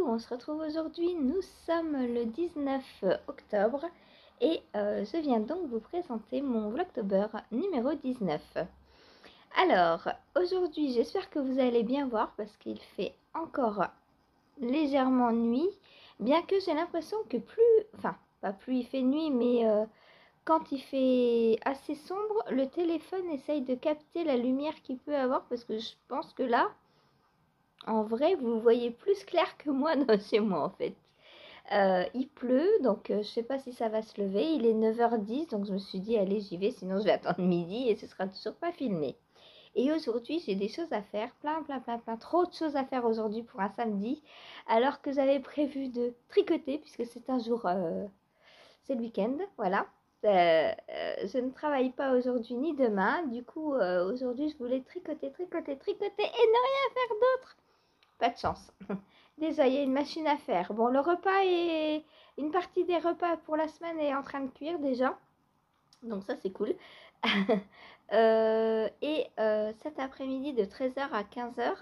on se retrouve aujourd'hui, nous sommes le 19 octobre et je viens donc vous présenter mon Vlogtober numéro 19. Alors, aujourd'hui j'espère que vous allez bien voir parce qu'il fait encore légèrement nuit, bien que j'ai l'impression que pas plus il fait nuit, mais quand il fait assez sombre, le téléphone essaye de capter la lumière qu'il peut avoir parce que je pense que là, en vrai, vous voyez plus clair que moi chez moi en fait. Il pleut, donc je sais pas si ça va se lever. Il est 9h10, donc je me suis dit, allez, j'y vais, sinon je vais attendre midi et ce sera toujours pas filmé. Et aujourd'hui, j'ai des choses à faire, plein, trop de choses à faire aujourd'hui pour un samedi, alors que j'avais prévu de tricoter, puisque c'est un jour, c'est le week-end, voilà. Je ne travaille pas aujourd'hui ni demain, du coup, aujourd'hui, je voulais tricoter et ne rien faire d'autre. Pas de chance. Déjà, il y a une machine à faire. Bon, le repas est... Une partie des repas pour la semaine est en train de cuire déjà. Donc ça, c'est cool. Cet après-midi de 13h à 15h,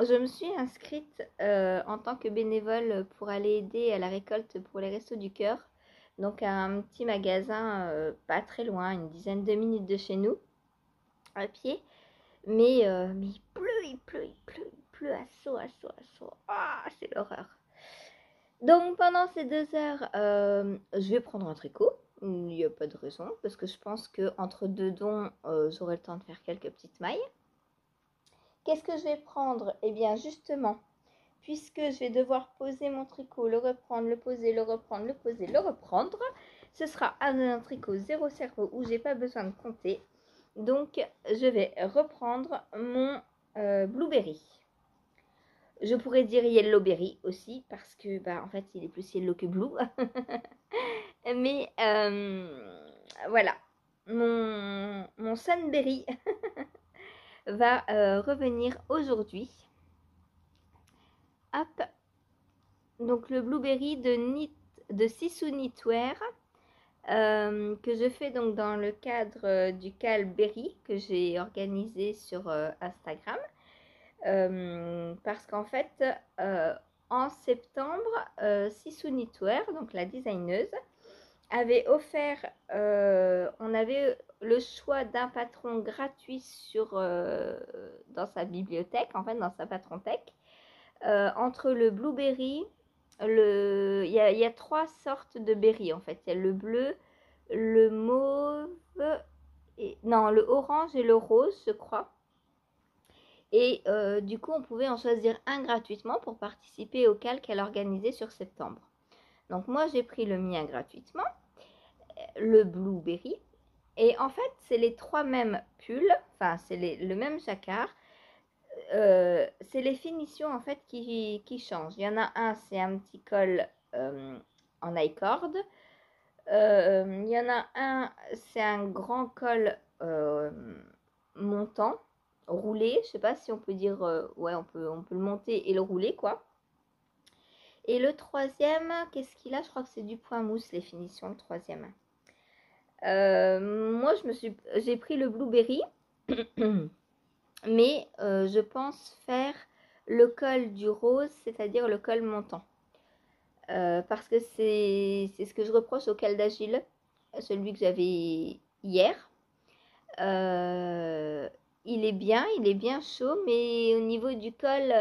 je me suis inscrite en tant que bénévole pour aller aider à la récolte pour les Restos du Cœur. Donc à un petit magasin pas très loin, une dizaine de minutes de chez nous, à pied. Mais il pleut à saut. Ah, c'est l'horreur. Donc pendant ces 2 heures, je vais prendre un tricot. Il n'y a pas de raison, parce que je pense qu'entre deux dons, j'aurai le temps de faire quelques petites mailles. Qu'est-ce que je vais prendre? Eh bien justement, puisque je vais devoir poser mon tricot, le reprendre, le poser, le reprendre, le poser, le reprendre, ce sera un tricot zéro cerveau où j'ai pas besoin de compter. Donc je vais reprendre mon blueberry. Je pourrais dire yellowberry aussi parce que en fait il est plus yellow que blue. Mais voilà, mon sunberry va revenir aujourd'hui. Hop. Donc le blueberry de Sissou Knitwear que je fais donc dans le cadre du Calberry que j'ai organisé sur Instagram. Parce qu'en fait, en septembre, Sissou Knitwear, donc la designeuse, avait offert, on avait le choix d'un patron gratuit dans sa bibliothèque, en fait dans sa patronthèque, entre le blueberry, il y a 3 sortes de berry en fait. Il y a le bleu, le mauve, le orange et le rose, je crois. Et du coup, on pouvait en choisir un gratuitement pour participer au cal qu'elle organisait sur septembre. Donc moi, j'ai pris le mien gratuitement, le blueberry. Et en fait, c'est les 3 mêmes pulls, enfin, c'est le même jacquard. C'est les finitions en fait qui changent. Il y en a un, c'est un petit col en I-cord. Il y en a un, c'est un grand col montant, roulé. Je sais pas si on peut dire, ouais, on peut le monter et le rouler quoi. Et le troisième, qu'est-ce qu'il a? Je crois que c'est du point mousse les finitions, le troisième. Moi, j'ai pris le blueberry. Mais je pense faire le col du rose, c'est-à-dire le col montant. Parce que c'est ce que je reproche au col d'Agile, celui que j'avais hier. Il est bien chaud, mais au niveau du col,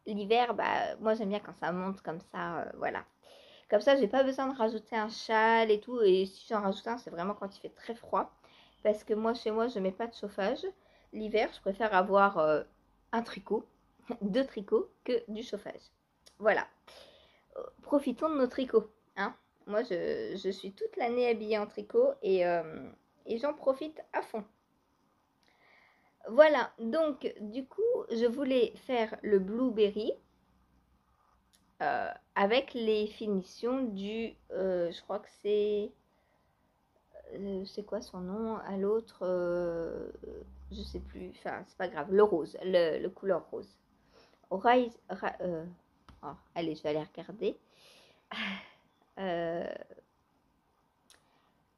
l'hiver, moi j'aime bien quand ça monte comme ça, voilà. Comme ça, j'ai pas besoin de rajouter un châle et tout. Et si j'en rajoute un, c'est vraiment quand il fait très froid. Parce que moi, chez moi, je mets pas de chauffage. L'hiver, je préfère avoir un tricot, 2 tricots, que du chauffage. Voilà. Profitons de nos tricots. Hein. Moi, je suis toute l'année habillée en tricot et j'en profite à fond. Voilà. Donc, du coup, je voulais faire le blueberry. Avec les finitions du, je crois que c'est quoi son nom à l'autre, je sais plus, enfin c'est pas grave, le rose, le couleur rose. Allez, je vais aller regarder.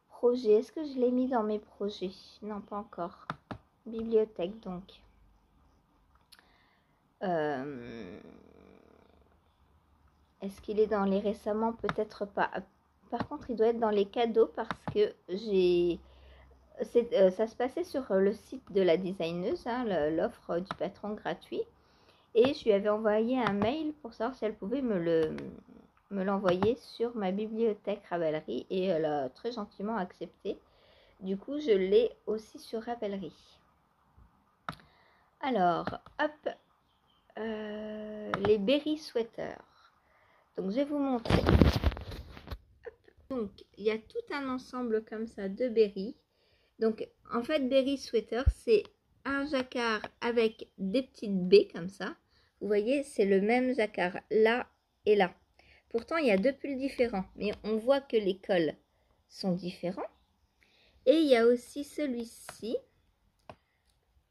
Projet, est-ce que je l'ai mis dans mes projets? Non, pas encore. Bibliothèque donc. Est-ce qu'il est dans les récemment? Peut-être pas. Par contre, il doit être dans les cadeaux parce que ça se passait sur le site de la designeuse, hein, l'offre du patron gratuit. Et je lui avais envoyé un mail pour savoir si elle pouvait me l'envoyer sur ma bibliothèque Ravelry. Et elle a très gentiment accepté. Du coup, je l'ai aussi sur Ravelry. Alors, hop, les berry sweaters. Donc, je vais vous montrer. Donc, il y a tout un ensemble comme ça de berry. Donc, en fait, berry sweater, c'est un jacquard avec des petites baies comme ça. Vous voyez, c'est le même jacquard là et là. Pourtant, il y a deux pulls différents, mais on voit que les cols sont différents. Et il y a aussi celui-ci.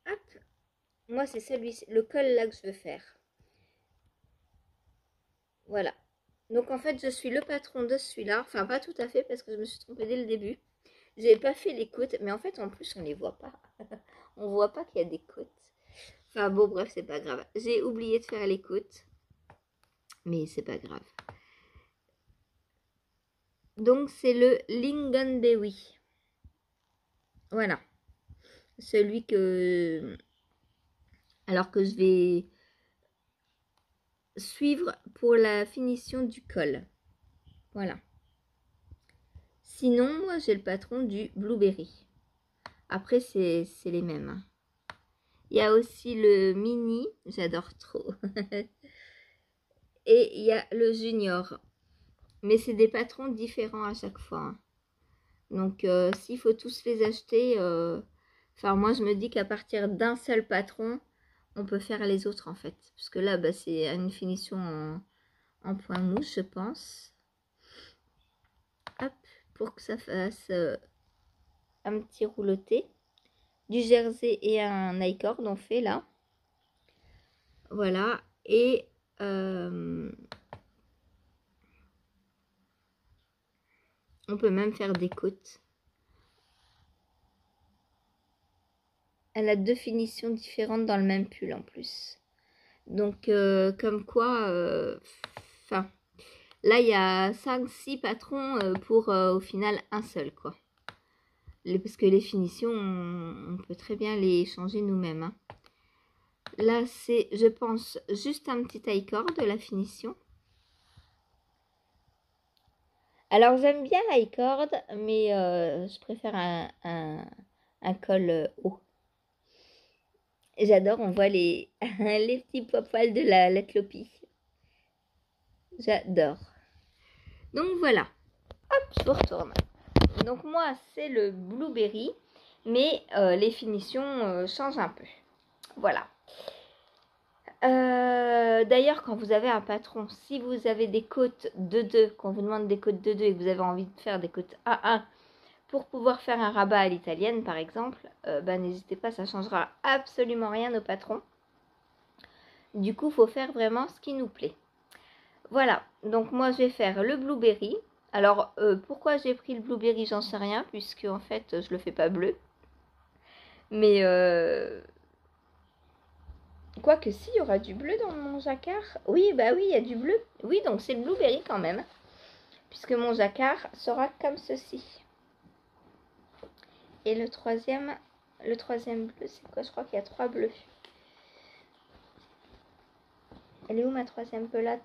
Hop, moi, c'est celui-ci, le col là que je veux faire. Voilà. Donc, en fait, je suis le patron de celui-là. Enfin, pas tout à fait, parce que je me suis trompée dès le début. J'ai pas fait les côtes, mais en fait, en plus, on les voit pas. On voit pas qu'il y a des côtes. Enfin, bon, bref, c'est pas grave. J'ai oublié de faire les côtes, mais c'est pas grave. Donc, c'est le Lingonberry. Voilà. Celui que... Alors que je vais suivre pour la finition du col. Voilà. Sinon, moi, j'ai le patron du Blueberry. Après, c'est les mêmes. Il y a aussi le mini, j'adore trop. Et il y a le junior. Mais c'est des patrons différents à chaque fois. Donc, s'il faut tous les acheter, enfin, moi, je me dis qu'à partir d'un seul patron, on peut faire les autres, en fait. Parce que là, bah, c'est une finition en point mousse, je pense. Hop, pour que ça fasse un petit rouleauté. Du jersey et un I-cord, on fait là. Voilà. Et... on peut même faire des côtes. Elle a deux finitions différentes dans le même pull en plus. Donc, comme quoi, enfin, là, il y a 5-6 patrons pour au final un seul, quoi. Parce que les finitions, on peut très bien les changer nous-mêmes. Hein. Là, c'est, je pense, juste un petit I-cord de la finition. Alors, j'aime bien l'i-cord, mais je préfère un col haut. J'adore, on voit les petits poils de la clopie. J'adore. Donc, voilà. Hop, je vous retourne. Donc, moi, c'est le Blueberry, mais les finitions changent un peu. Voilà. D'ailleurs, quand vous avez un patron, si vous avez des côtes de 2, qu'on vous demande des côtes de 2 et que vous avez envie de faire des côtes A1 pour pouvoir faire un rabat à l'italienne, par exemple, n'hésitez pas, ça changera absolument rien au patron. Du coup, il faut faire vraiment ce qui nous plaît. Voilà, donc moi, je vais faire le Blueberry. Alors, pourquoi j'ai pris le Blueberry, j'en sais rien, puisque en fait, je le fais pas bleu. Mais... quoique si, il y aura du bleu dans mon jacquard. Oui, bah oui, il y a du bleu. Oui, donc c'est le Blueberry quand même. Puisque mon jacquard sera comme ceci. Et le troisième bleu, c'est quoi? Je crois qu'il y a 3 bleus. Elle est où ma troisième pelote?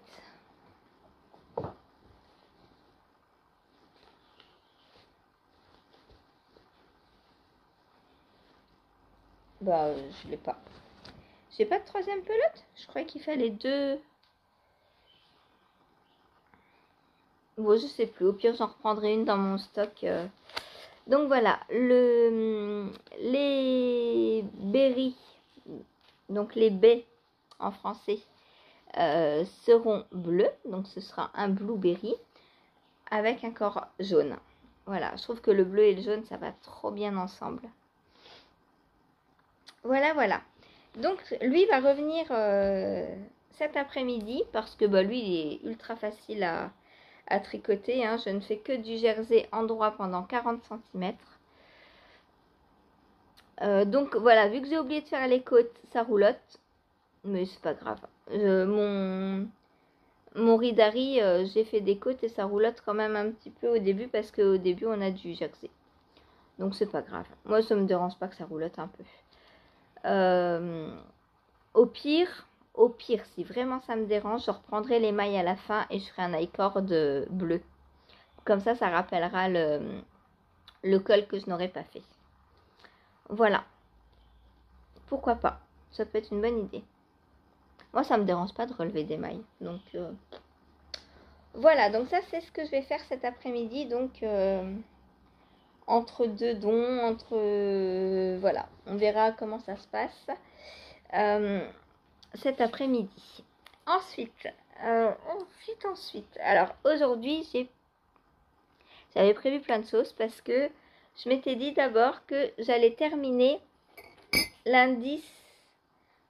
Bah, je l'ai pas. J'ai pas de troisième pelote? Je croyais qu'il fallait 2. Bon, je sais plus. Au pire, j'en reprendrai une dans mon stock. Donc voilà, les berries, donc les baies en français, seront bleus. Donc ce sera un blueberry avec un corps jaune. Voilà, je trouve que le bleu et le jaune, ça va trop bien ensemble. Voilà, voilà. Donc lui va revenir cet après-midi parce que bah, lui, il est ultra facile à tricoter. Hein. Je ne fais que du jersey en droit pendant 40 cm. Donc voilà, vu que j'ai oublié de faire les côtes, ça roulotte. Mais c'est pas grave. Mon Ridari, j'ai fait des côtes et ça roulotte quand même un petit peu au début parce qu'au début on a du jaxé. Donc c'est pas grave. Moi ça me dérange pas que ça roulotte un peu. Au pire, si vraiment ça me dérange, je reprendrai les mailles à la fin et je ferai un i-cord bleu. Comme ça rappellera le col que je n'aurais pas fait. Voilà. Pourquoi pas? Ça peut être une bonne idée. Moi, ça me dérange pas de relever des mailles. Donc, voilà. Donc, ça, c'est ce que je vais faire cet après-midi. Donc, entre deux dons, voilà. On verra comment ça se passe cet après-midi. Ensuite. Alors, aujourd'hui, j'avais prévu plein de choses parce que je m'étais dit d'abord que j'allais terminer l'indice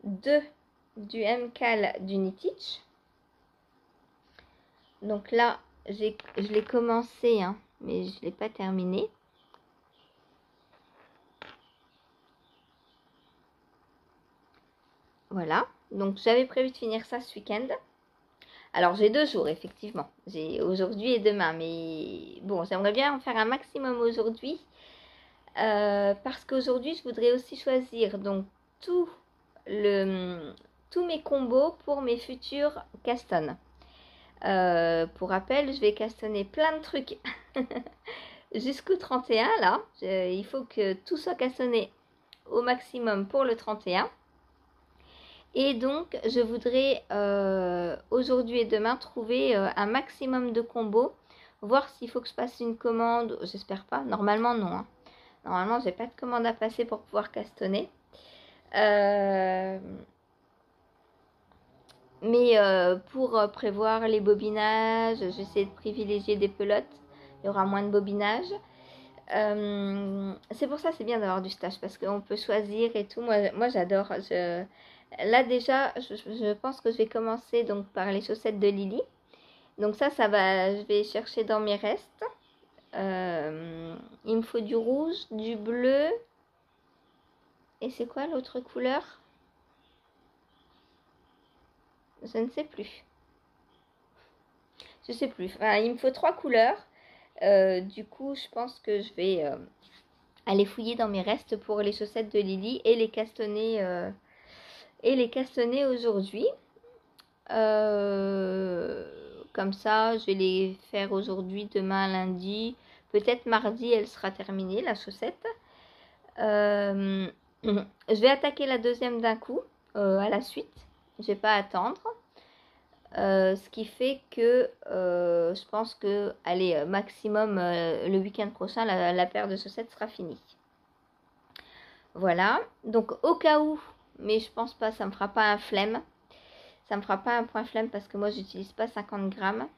2 du MCAL d'Uniteach. Donc là, je l'ai commencé, hein, mais je ne l'ai pas terminé. Voilà, donc j'avais prévu de finir ça ce week-end. Alors j'ai 2 jours, effectivement. J'ai aujourd'hui et demain, mais bon, j'aimerais bien en faire un maximum aujourd'hui. Parce qu'aujourd'hui, je voudrais aussi choisir donc tous mes combos pour mes futurs castons. Pour rappel, je vais castonner plein de trucs jusqu'au 31 là. Il faut que tout soit castonné au maximum pour le 31. Et donc, je voudrais aujourd'hui et demain trouver un maximum de combos. Voir s'il faut que je passe une commande. J'espère pas. Normalement, non. Hein. Normalement, j'ai pas de commande à passer pour pouvoir castonner. Mais pour prévoir les bobinages, j'essaie de privilégier des pelotes. Il y aura moins de bobinage. C'est pour ça c'est bien d'avoir du stage parce qu'on peut choisir et tout. Moi j'adore. Là déjà, je pense que je vais commencer donc par les chaussettes de Lily. Donc ça va, je vais chercher dans mes restes. Il me faut du rouge, du bleu. Et c'est quoi l'autre couleur? Je ne sais plus. Je sais plus. Enfin, il me faut 3 couleurs. Du coup, je pense que je vais aller fouiller dans mes restes pour les chaussettes de Lily et les castonner aujourd'hui. Comme ça, je vais les faire aujourd'hui, demain, lundi. Peut-être mardi, elle sera terminée, la chaussette. Je vais attaquer la deuxième d'un coup, à la suite. Je vais pas attendre. Ce qui fait que je pense que, allez, maximum le week-end prochain, la paire de chaussettes sera finie. Voilà. Donc, au cas où, mais je pense pas, ça me fera pas un flemme. Ça me fera pas un point flemme parce que moi, j'utilise pas 50 grammes.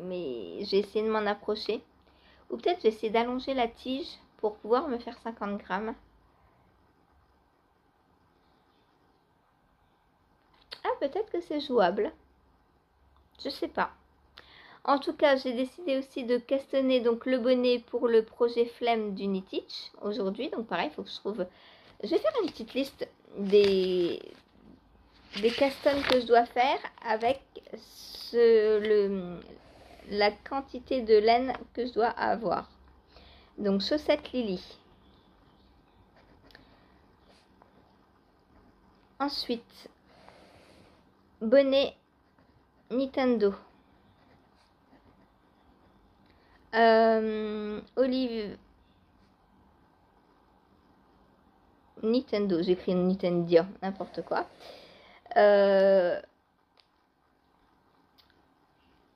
Mais j'ai essayé de m'en approcher. Ou peut-être j'ai essayé d'allonger la tige pour pouvoir me faire 50 grammes. Ah, peut-être que c'est jouable. Je sais pas. En tout cas, j'ai décidé aussi de castonner donc le bonnet pour le projet flemme d'Uniteach aujourd'hui. Donc pareil, il faut que je trouve... Je vais faire une petite liste des castons que je dois faire avec la quantité de laine que je dois avoir. Donc chaussettes Lily. Ensuite, bonnet Nintendo. Olive Nintendo, j'écris Nintendo, n'importe quoi.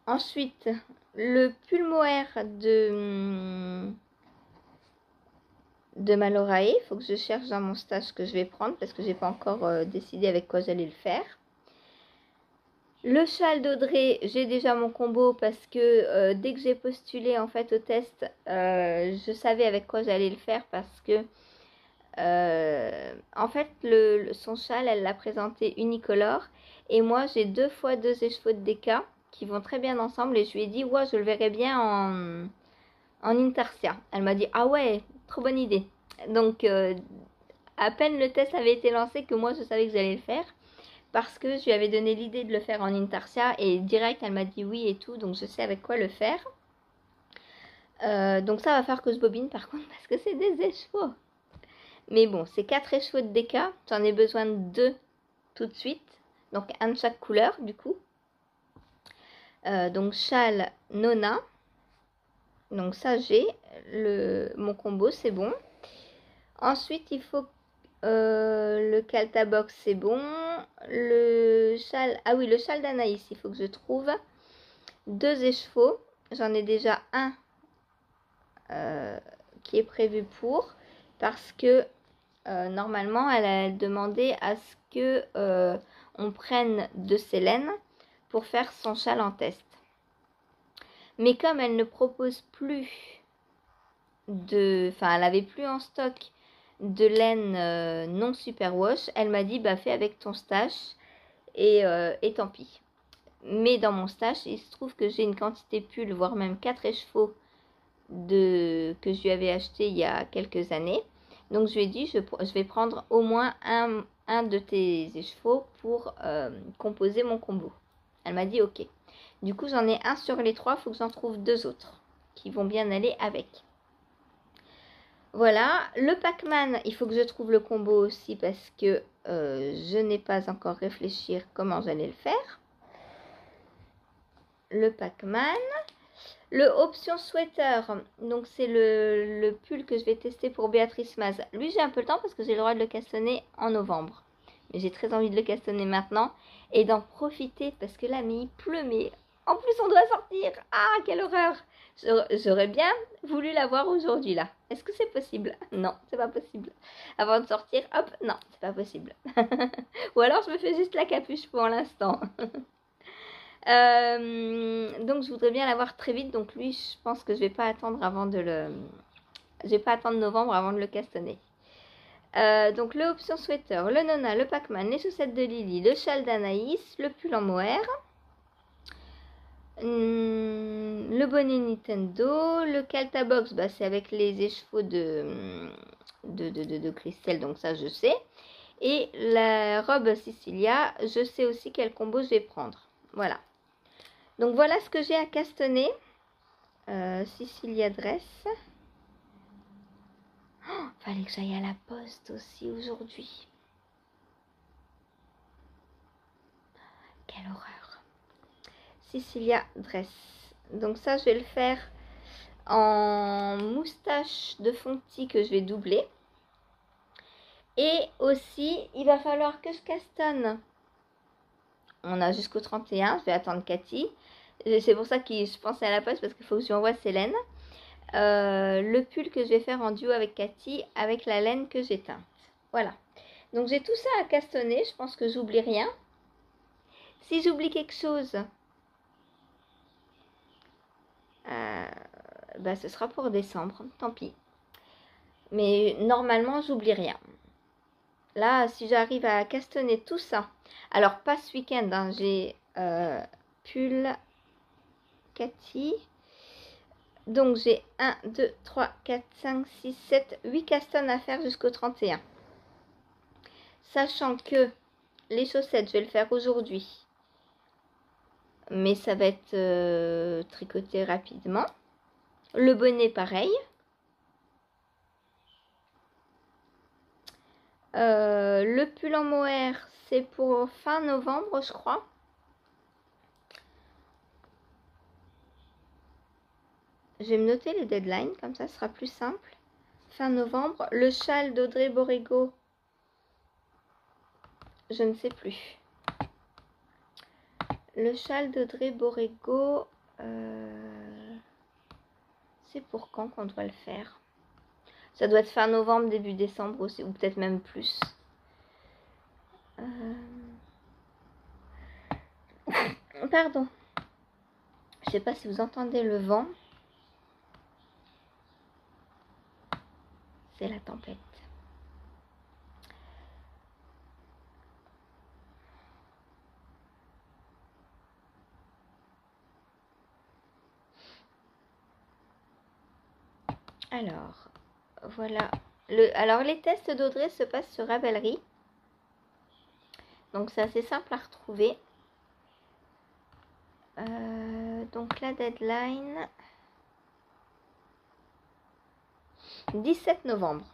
Ensuite, le pull mohair de Malorae. Il faut que je cherche dans mon stage ce que je vais prendre parce que j'ai pas encore décidé avec quoi j'allais le faire. Le châle d'Audrey, j'ai déjà mon combo parce que dès que j'ai postulé en fait au test, je savais avec quoi j'allais le faire parce que en fait son châle, elle l'a présenté unicolore et moi j'ai 2 fois 2 écheveaux de DK qui vont très bien ensemble et je lui ai dit ouais je le verrai bien en intarsia. Elle m'a dit ah ouais trop bonne idée. Donc à peine le test avait été lancé que moi je savais que j'allais le faire. parce que je lui avais donné l'idée de le faire en intarsia et direct elle m'a dit oui et tout, donc je sais avec quoi le faire. Donc ça va faire que je bobine par contre parce que c'est des écheveaux. Mais bon, c'est 4 écheveaux de déca, j'en ai besoin de 2 tout de suite, donc un de chaque couleur du coup. Donc châle Nona, donc ça j'ai, mon combo c'est bon. Ensuite il faut le Caltabox c'est bon, le châle, ah oui le châle d'Anaïs il faut que je trouve 2 écheveaux, j'en ai déjà un qui est prévu pour, parce que normalement elle a demandé à ce que on prenne de ses laines pour faire son châle en test. Mais comme elle ne propose plus enfin elle avait plus en stock de laine non superwash, elle m'a dit bah fais avec ton stash et tant pis. Mais dans mon stash il se trouve que j'ai une quantité pull, voire même 4 écheveaux que je lui avais acheté il y a quelques années. Donc je lui ai dit je vais prendre au moins un de tes écheveaux pour composer mon combo. Elle m'a dit ok. Du coup j'en ai un sur les 3, il faut que j'en trouve 2 autres qui vont bien aller avec. Voilà, le Pac-Man, il faut que je trouve le combo aussi parce que je n'ai pas encore réfléchi comment j'allais le faire. Le Pac-Man. Le option sweater, donc c'est le pull que je vais tester pour Béatrice Maz. Lui j'ai un peu le temps parce que j'ai le droit de le castonner en novembre. Mais j'ai très envie de le castonner maintenant et d'en profiter parce que là mais il pleut, mais en plus on doit sortir. Ah quelle horreur. J'aurais bien voulu l'avoir aujourd'hui là. Est-ce que c'est possible? Non, c'est pas possible. Avant de sortir, hop, non, c'est pas possible. Ou alors je me fais juste la capuche pour l'instant. Donc je voudrais bien l'avoir très vite, donc lui je pense que je vais pas attendre avant de je vais pas attendre novembre avant de le castonner. Donc le option sweater, le Nona, le Pac-Man, les chaussettes de Lily, le châle d'Anaïs, le pull en mohair, le bonnet Nintendo, le Caltabox, bah, c'est avec les écheveaux de Christelle, donc ça je sais. Et la robe Cecilia, je sais aussi quel combo je vais prendre. Voilà. Donc voilà ce que j'ai à castonner. Cecilia Dress. Oh, fallait que j'aille à la poste aussi aujourd'hui. Quelle horreur. Cecilia Dress. Donc ça, je vais le faire en moustache de Fonty que je vais doubler. Et aussi, il va falloir que je castonne. On a jusqu'au 31. Je vais attendre Cathy. C'est pour ça que je pensais à la poste parce qu'il faut que je lui envoie Célène. Le pull que je vais faire en duo avec Cathy avec la laine que j'ai teinte. Voilà. Donc j'ai tout ça à castonner. Je pense que j'oublie rien. Si j'oublie quelque chose, bah, ce sera pour décembre. Tant pis. Mais normalement, j'oublie rien. Là, si j'arrive à castonner tout ça. Alors, pas ce week-end. Hein, j'ai pull Cathy. Donc j'ai 1, 2, 3, 4, 5, 6, 7, 8 castones à faire jusqu'au 31. Sachant que les chaussettes, je vais le faire aujourd'hui. Mais ça va être tricoté rapidement. Le bonnet, pareil. Le pull en mohair, c'est pour fin novembre, je crois. Je vais me noter les deadlines, comme ça ce sera plus simple. Fin novembre. Le châle d'Audrey Borrego, je ne sais plus. Le châle d'Audrey Borrego, c'est pour quand qu'on doit le faire? Ça doit être fin novembre, début décembre aussi, ou peut-être même plus. Pardon. Je sais pas si vous entendez le vent. C'est la tempête. Alors, voilà. Alors, les tests d'Audrey se passent sur Ravelry. Donc c'est assez simple à retrouver. Donc la deadline 17 novembre.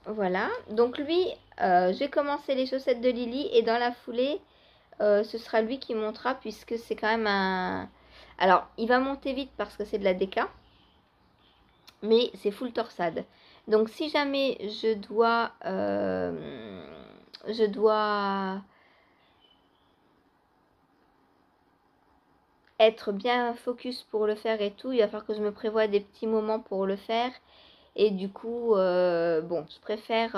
Voilà, donc lui, j'ai commencé les chaussettes de Lily et dans la foulée, ce sera lui qui montera puisque c'est quand même un... Alors, il va monter vite parce que c'est de la déca, mais c'est full torsade. Donc, si jamais je dois être bien focus pour le faire et tout, il va falloir que je me prévoie des petits moments pour le faire. Et du coup, bon, je préfère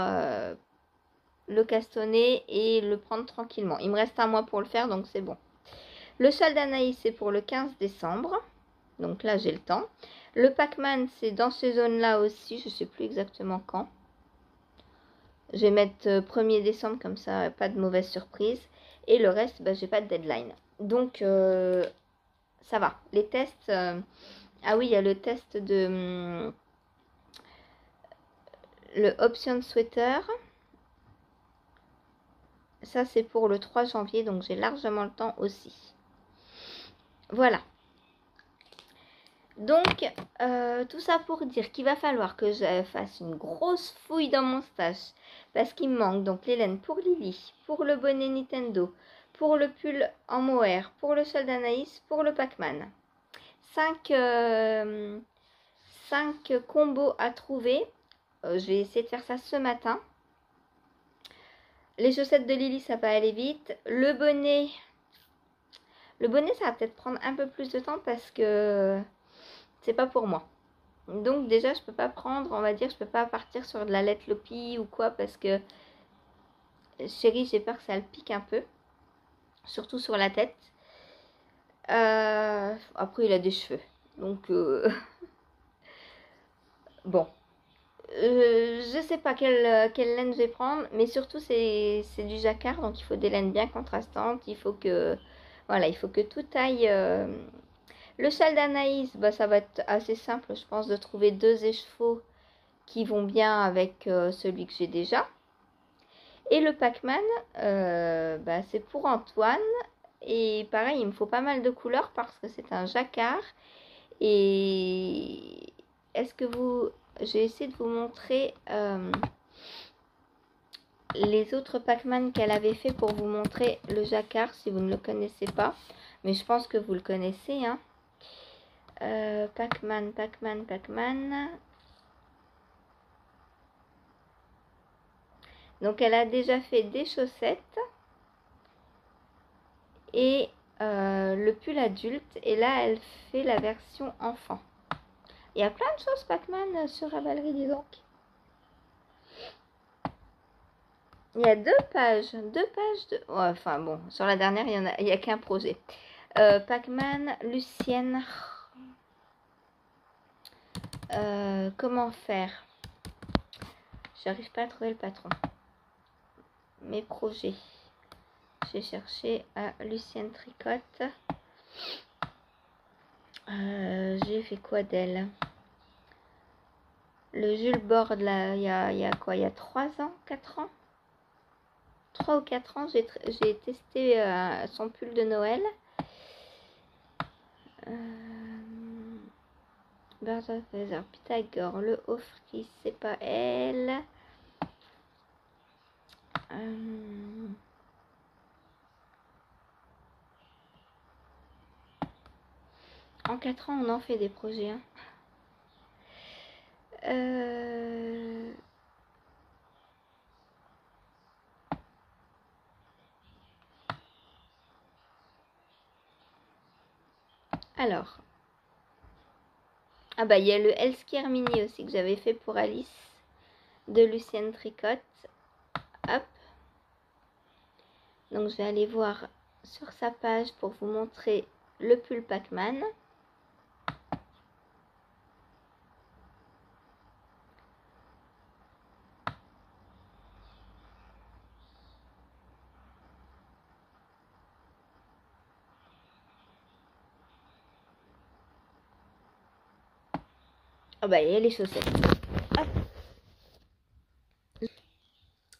le castonner et le prendre tranquillement. Il me reste un mois pour le faire, donc c'est bon. Le châle d'Anaïs, c'est pour le 15 décembre. Donc là, j'ai le temps. Le Pac-Man, c'est dans ces zones-là aussi. Je ne sais plus exactement quand. Je vais mettre 1er décembre, comme ça, pas de mauvaise surprise. Et le reste, bah, j'ai pas de deadline. Donc, ça va. Les tests... ah oui, il y a le test de... le Option Sweater. Ça, c'est pour le 3 janvier, donc j'ai largement le temps aussi. Voilà. Donc, tout ça pour dire qu'il va falloir que je fasse une grosse fouille dans mon stash. Parce qu'il me manque donc les laines pour Lily, pour le bonnet Nintendo, pour le pull en mohair, pour le châle d'Anaïs, pour le Pac-Man. 5 combos à trouver. Je vais essayer de faire ça ce matin. Les chaussettes de Lily, ça va aller vite. Le bonnet, ça va peut-être prendre un peu plus de temps parce que c'est pas pour moi. Donc déjà, je peux pas prendre, on va dire, je peux pas partir sur de la Let Lopi ou quoi parce que chérie, j'ai peur que ça le pique un peu. Surtout sur la tête. Après, il a des cheveux. Donc, bon. Je sais pas quelle laine je vais prendre, mais surtout c'est du jacquard, donc il faut des laines bien contrastantes. Il faut que voilà, il faut que tout aille. Le châle d'Anaïs, bah, ça va être assez simple, je pense, de trouver 2 écheveaux qui vont bien avec celui que j'ai déjà. Et le Pac-Man, bah, c'est pour Antoine. Et pareil, il me faut pas mal de couleurs parce que c'est un jacquard. Et est-ce que vous... J'ai essayé de vous montrer les autres Pac-Man qu'elle avait fait pour vous montrer le jacquard si vous ne le connaissez pas. Mais je pense que vous le connaissez. Hein. Pac-Man. Donc elle a déjà fait des chaussettes. Et le pull adulte. Et là, elle fait la version enfant. Il y a plein de choses Pac-Man sur Ravelry, dis donc. Il y a 2 pages. 2 pages de... Ouais, enfin bon, sur la dernière, il y a qu'un projet. Pac-Man, Lucienne. Comment faire? J'arrive pas à trouver le patron. Mes projets. J'ai cherché à Lucienne Tricotte. J'ai fait quoi d'elle? Le Jules Borde, là, il y a quoi? Il y a 3 ans? 4 ans? 3 ou 4 ans, j'ai testé son pull de Noël. Birds Feather, Pythagore, le Offry, c'est pas elle. En 4 ans, on en fait des projets. Hein. Alors. Ah bah, il y a le Elskier Mini aussi que j'avais fait pour Alice de Lucienne Tricotte. Hop. Donc, je vais aller voir sur sa page pour vous montrer le pull Pac-Man. Ah bah, il y a les chaussettes. Hop.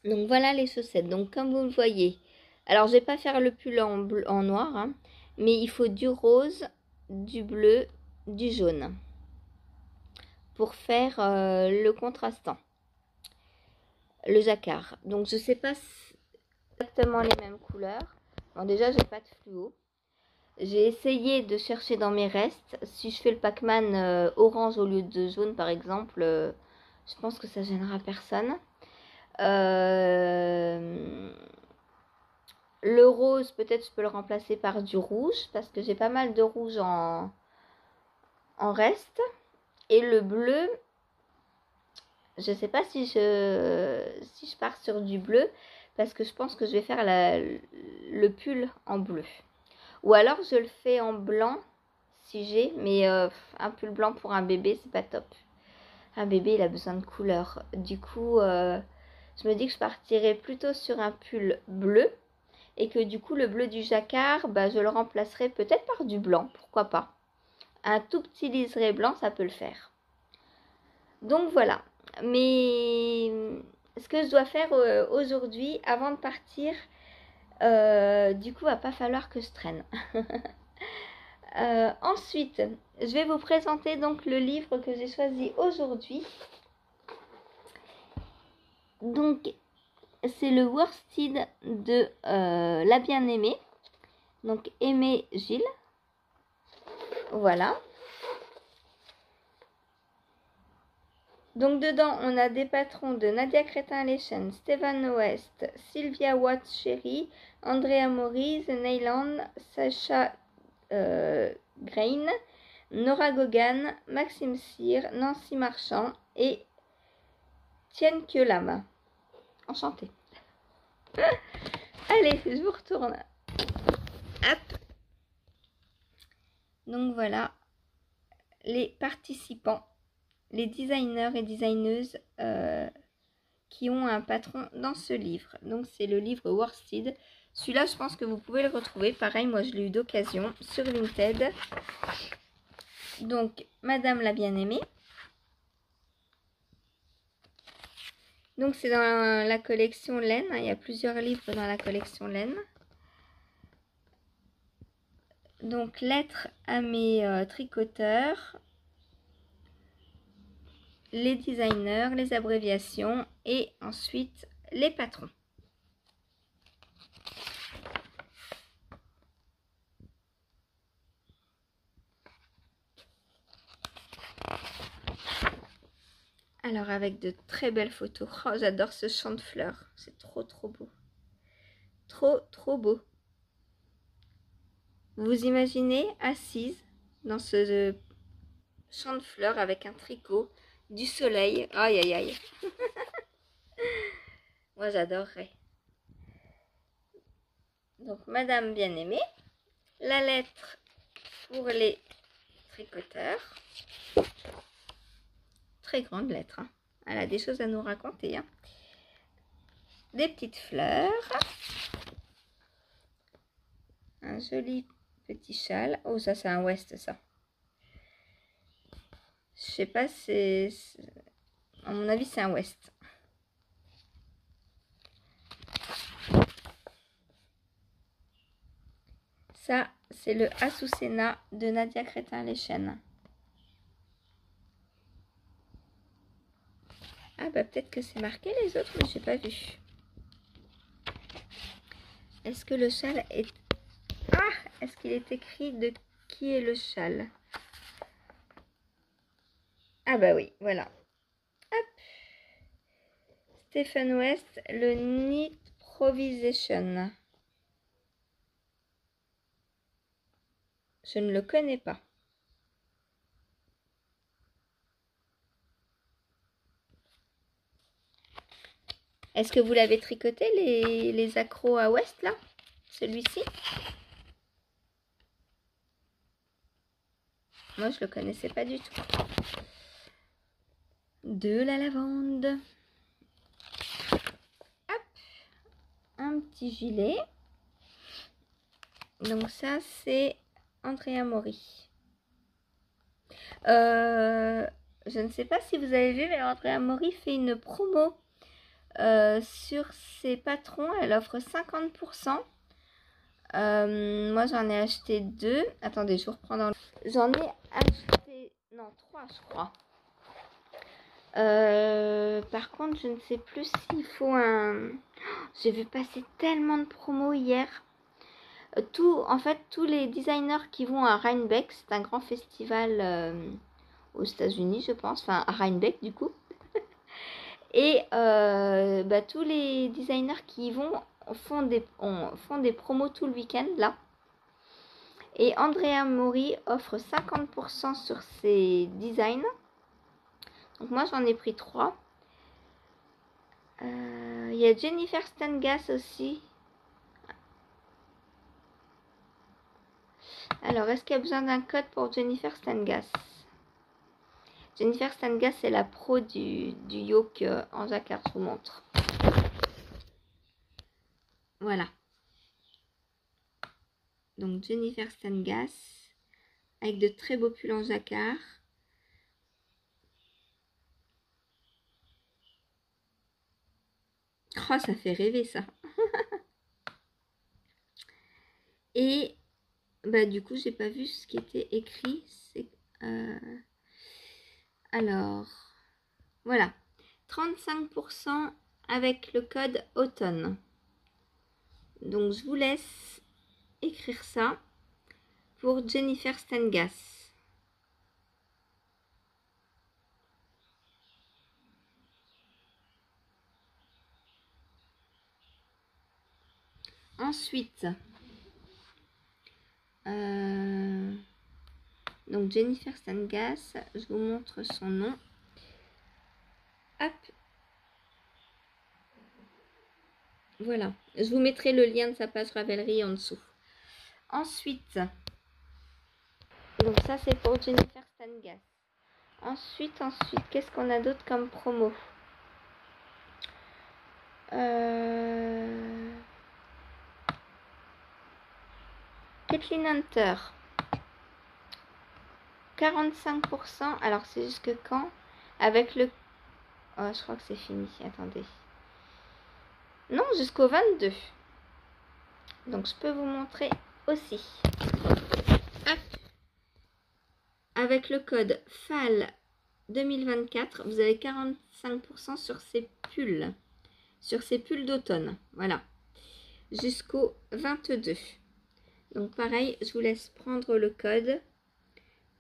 Donc voilà les chaussettes. Donc comme vous le voyez, alors je vais pas faire le pull en noir, hein, mais il faut du rose, du bleu, du jaune pour faire le contrastant, le jacquard. Donc je sais pas exactement les mêmes couleurs. Bon, déjà j'ai pas de fluo. J'ai essayé de chercher dans mes restes. Si je fais le Pac-Man orange au lieu de jaune par exemple, je pense que ça gênera personne. Le rose, peut-être je peux le remplacer par du rouge parce que j'ai pas mal de rouge en reste. Et le bleu, je sais pas si je pars sur du bleu parce que je pense que je vais faire le pull en bleu. Ou alors je le fais en blanc si j'ai, mais un pull blanc pour un bébé, c'est pas top. Un bébé, il a besoin de couleur. Du coup, je me dis que je partirai plutôt sur un pull bleu. Et que du coup, le bleu du jacquard, bah, je le remplacerai peut-être par du blanc. Pourquoi pas. Un tout petit liseré blanc, ça peut le faire. Donc voilà. Mais ce que je dois faire aujourd'hui, avant de partir, du coup, il va pas falloir que je traîne. Ensuite, je vais vous présenter donc le livre que j'ai choisi aujourd'hui. Donc, c'est le Worsted de La Bien-Aimée. Donc, Aimée Gilles. Voilà. Donc, dedans, on a des patrons de Nadia Crétin-Lechen, Stephen West, Sylvia Watts-Cherry, Andrea Mori, Neyland, Sacha Grain, Nora Gogan, Maxime Cyr, Nancy Marchand et Tienne Kiolam. Enchantée. Allez, je vous retourne. Hop. Donc voilà les participants, les designers et designeuses qui ont un patron dans ce livre. Donc c'est le livre Worsted. Celui-là, je pense que vous pouvez le retrouver. Pareil, moi je l'ai eu d'occasion sur Vinted. Donc, Madame la Bien-Aimée. Donc c'est dans la collection laine. Il y a plusieurs livres dans la collection laine. Donc, lettres à mes tricoteurs, les designers, les abréviations et ensuite les patrons. Alors avec de très belles photos. Oh, j'adore ce champ de fleurs. C'est trop beau. Trop beau. Vous imaginez assise dans ce champ de fleurs avec un tricot, du soleil. Aïe aïe aïe. Moi j'adorerais. Donc Madame Bien-Aimée. La lettre pour les tricoteurs. Très grande lettre. Hein. Elle a des choses à nous raconter. Hein. Des petites fleurs. Un joli petit châle. Oh, ça c'est un West ça. Je sais pas, c'est... À mon avis, c'est un West. Ça, c'est le Azucena de Nadia Crétin-Lechen. Ah bah peut-être que c'est marqué les autres, mais j'ai pas vu. Est-ce que le châle est... Ah! Est-ce qu'il est écrit de qui est le châle? Ah bah oui, voilà. Hop. Stephen West, le Knit Provisation. Je ne le connais pas. Est-ce que vous l'avez tricoté, les accros à West, là? Celui-ci? Moi, je le connaissais pas du tout. De la lavande. Hop. Un petit gilet. Donc ça, c'est Andrea Mori. Je ne sais pas si vous avez vu, mais Andrea Mori fait une promo sur ses patrons, elle offre 50%. Moi, j'en ai acheté 2. Attendez, je vous reprends dans le... J'en ai acheté... Non, 3, je crois. Par contre, je ne sais plus s'il faut un... J'ai vu passer tellement de promos hier. En fait, tous les designers qui vont à Rhinebeck, c'est un grand festival aux États-Unis, je pense. Enfin, à Rhinebeck, du coup. Et tous les designers qui y vont font des promos tout le week-end, là. Et Andrea Mori offre 50% sur ses designs. Donc moi, j'en ai pris 3. Il y a Jennifer Stengas aussi. Alors, est-ce qu'il y a besoin d'un code pour Jennifer Stengas? Jennifer Stengas, c'est la pro du yoke en jacquard, je vous montre. Voilà. Donc, Jennifer Stengas, avec de très beaux pulls en jacquard. Oh, ça fait rêver, ça. Et, du coup, j'ai pas vu ce qui était écrit. Alors, voilà. 35% avec le code automne. Donc, je vous laisse écrire ça pour Jennifer Stengas. Ensuite, donc Jennifer Stengas, je vous montre son nom. Hop. Voilà, je vous mettrai le lien de sa page Ravelry en dessous. Ensuite, donc ça c'est pour Jennifer Stengas. Ensuite, qu'est-ce qu'on a d'autre comme promo? Kathleen Hunter. 45%. Alors, c'est jusque quand? Avec le... Oh, je crois que c'est fini. Attendez. Non, jusqu'au 22. Donc, je peux vous montrer aussi. Hop. Avec le code FAL 2024, vous avez 45% sur ces pulls. Sur ces pulls d'automne. Voilà. Jusqu'au 22. Donc, pareil, je vous laisse prendre le code.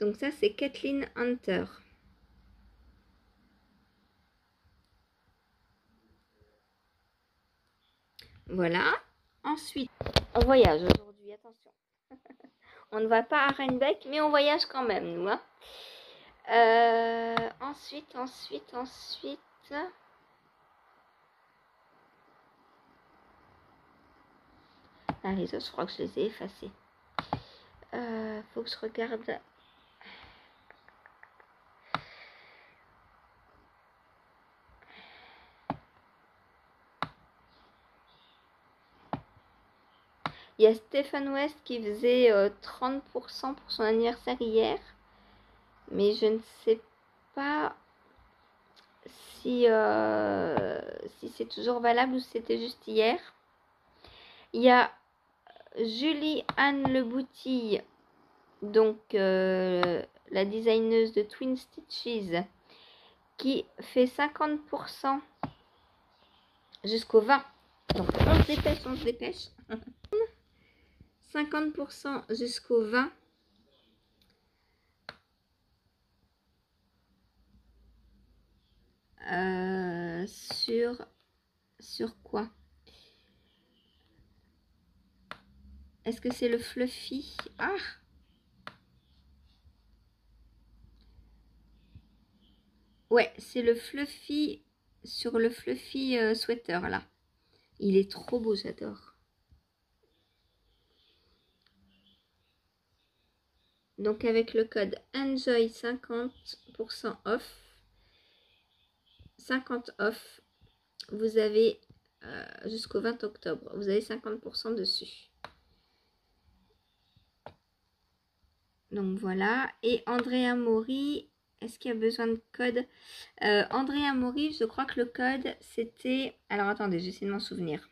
Donc, ça, c'est Kathleen Hunter. Voilà. Ensuite, on voyage aujourd'hui, attention. On ne va pas à Rhinebeck, mais on voyage quand même, nous. Hein. Ensuite. Ah, les autres, je crois que je les ai effacés. Faut que je regarde. Il y a Stephen West qui faisait 30% pour son anniversaire hier. Mais je ne sais pas si c'est toujours valable ou si c'était juste hier. Il y a Julie Anne Leboutille, donc la designeuse de Twin Stitches, qui fait 50% jusqu'au 20. Donc on se dépêche. 50% jusqu'au 20. Sur quoi? Est-ce que c'est le fluffy? Ah! Ouais, c'est le fluffy, sur le fluffy sweater là. Il est trop beau, j'adore. Donc avec le code ENJOY 50% off, 50 off, vous avez jusqu'au 20 octobre, vous avez 50% dessus. Donc voilà, et Andrea Mori, Est-ce qu'il y a besoin de code? Andrea Mori, je crois que le code c'était... Alors attendez, j'essaie de m'en souvenir.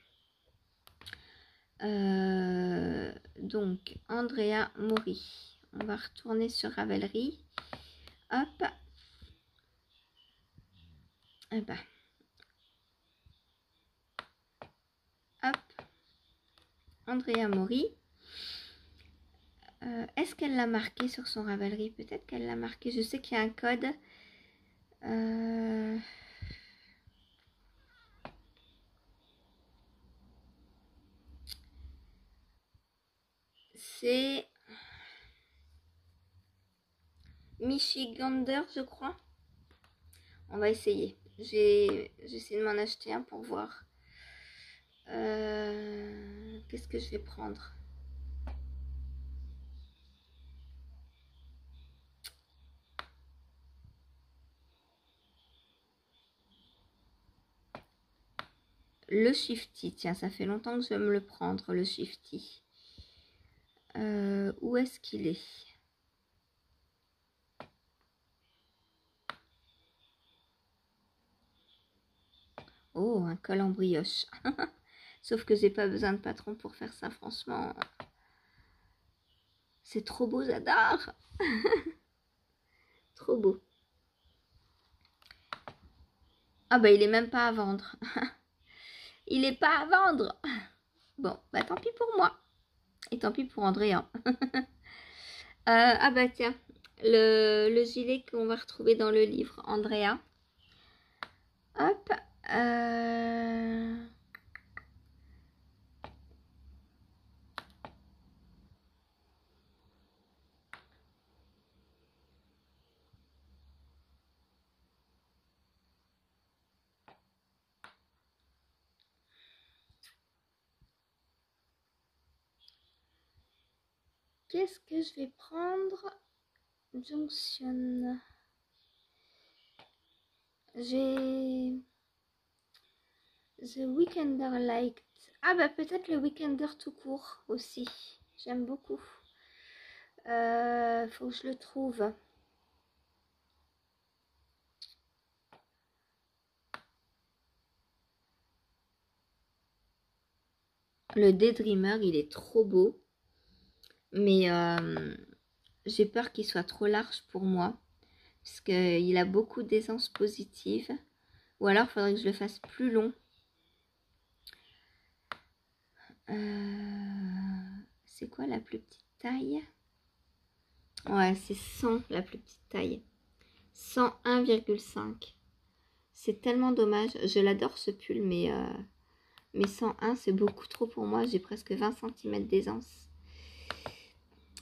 Donc, Andrea Mori. On va retourner sur Ravelry. Hop. Eh ben. Hop. Andrea Mori. Est-ce qu'elle l'a marqué sur son Ravelry? Peut-être qu'elle l'a marqué. Je sais qu'il y a un code. C'est Michigander, je crois. On va essayer. J'essaie de m'en acheter un pour voir. Qu'est-ce que je vais prendre? Le Shifty. Tiens, ça fait longtemps que je vais me le prendre, le Shifty. Où est-ce qu'il est? Oh, un col en brioche. Sauf que j'ai pas besoin de patron pour faire ça, franchement. C'est trop beau, j'adore. Trop beau. Ah bah il est même pas à vendre. Il est pas à vendre. Bon, bah tant pis pour moi. Et tant pis pour Andrea. Ah bah tiens, le gilet qu'on va retrouver dans le livre, Andrea. Hop. Qu'est-ce que je vais prendre? Junction. J'ai The Weekender Light. Ah bah peut-être le Weekender tout court aussi. J'aime beaucoup. Faut que je le trouve. Le Daydreamer, il est trop beau. Mais j'ai peur qu'il soit trop large pour moi. Parce qu'il a beaucoup d'essence positive. Ou alors, il faudrait que je le fasse plus long. C'est quoi la plus petite taille? Ouais, c'est 100 la plus petite taille. 101,5. C'est tellement dommage. Je l'adore ce pull, mais 101, c'est beaucoup trop pour moi. J'ai presque 20 cm d'aisance.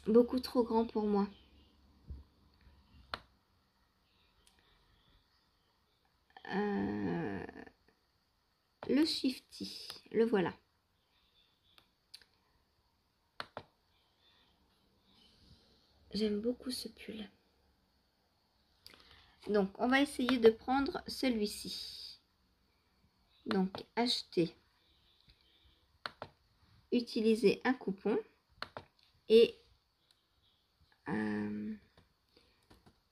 Beaucoup trop grand pour moi. Le Shifty, le voilà. J'aime beaucoup ce pull. Donc, on va essayer de prendre celui-ci. Donc, acheter, utiliser un coupon et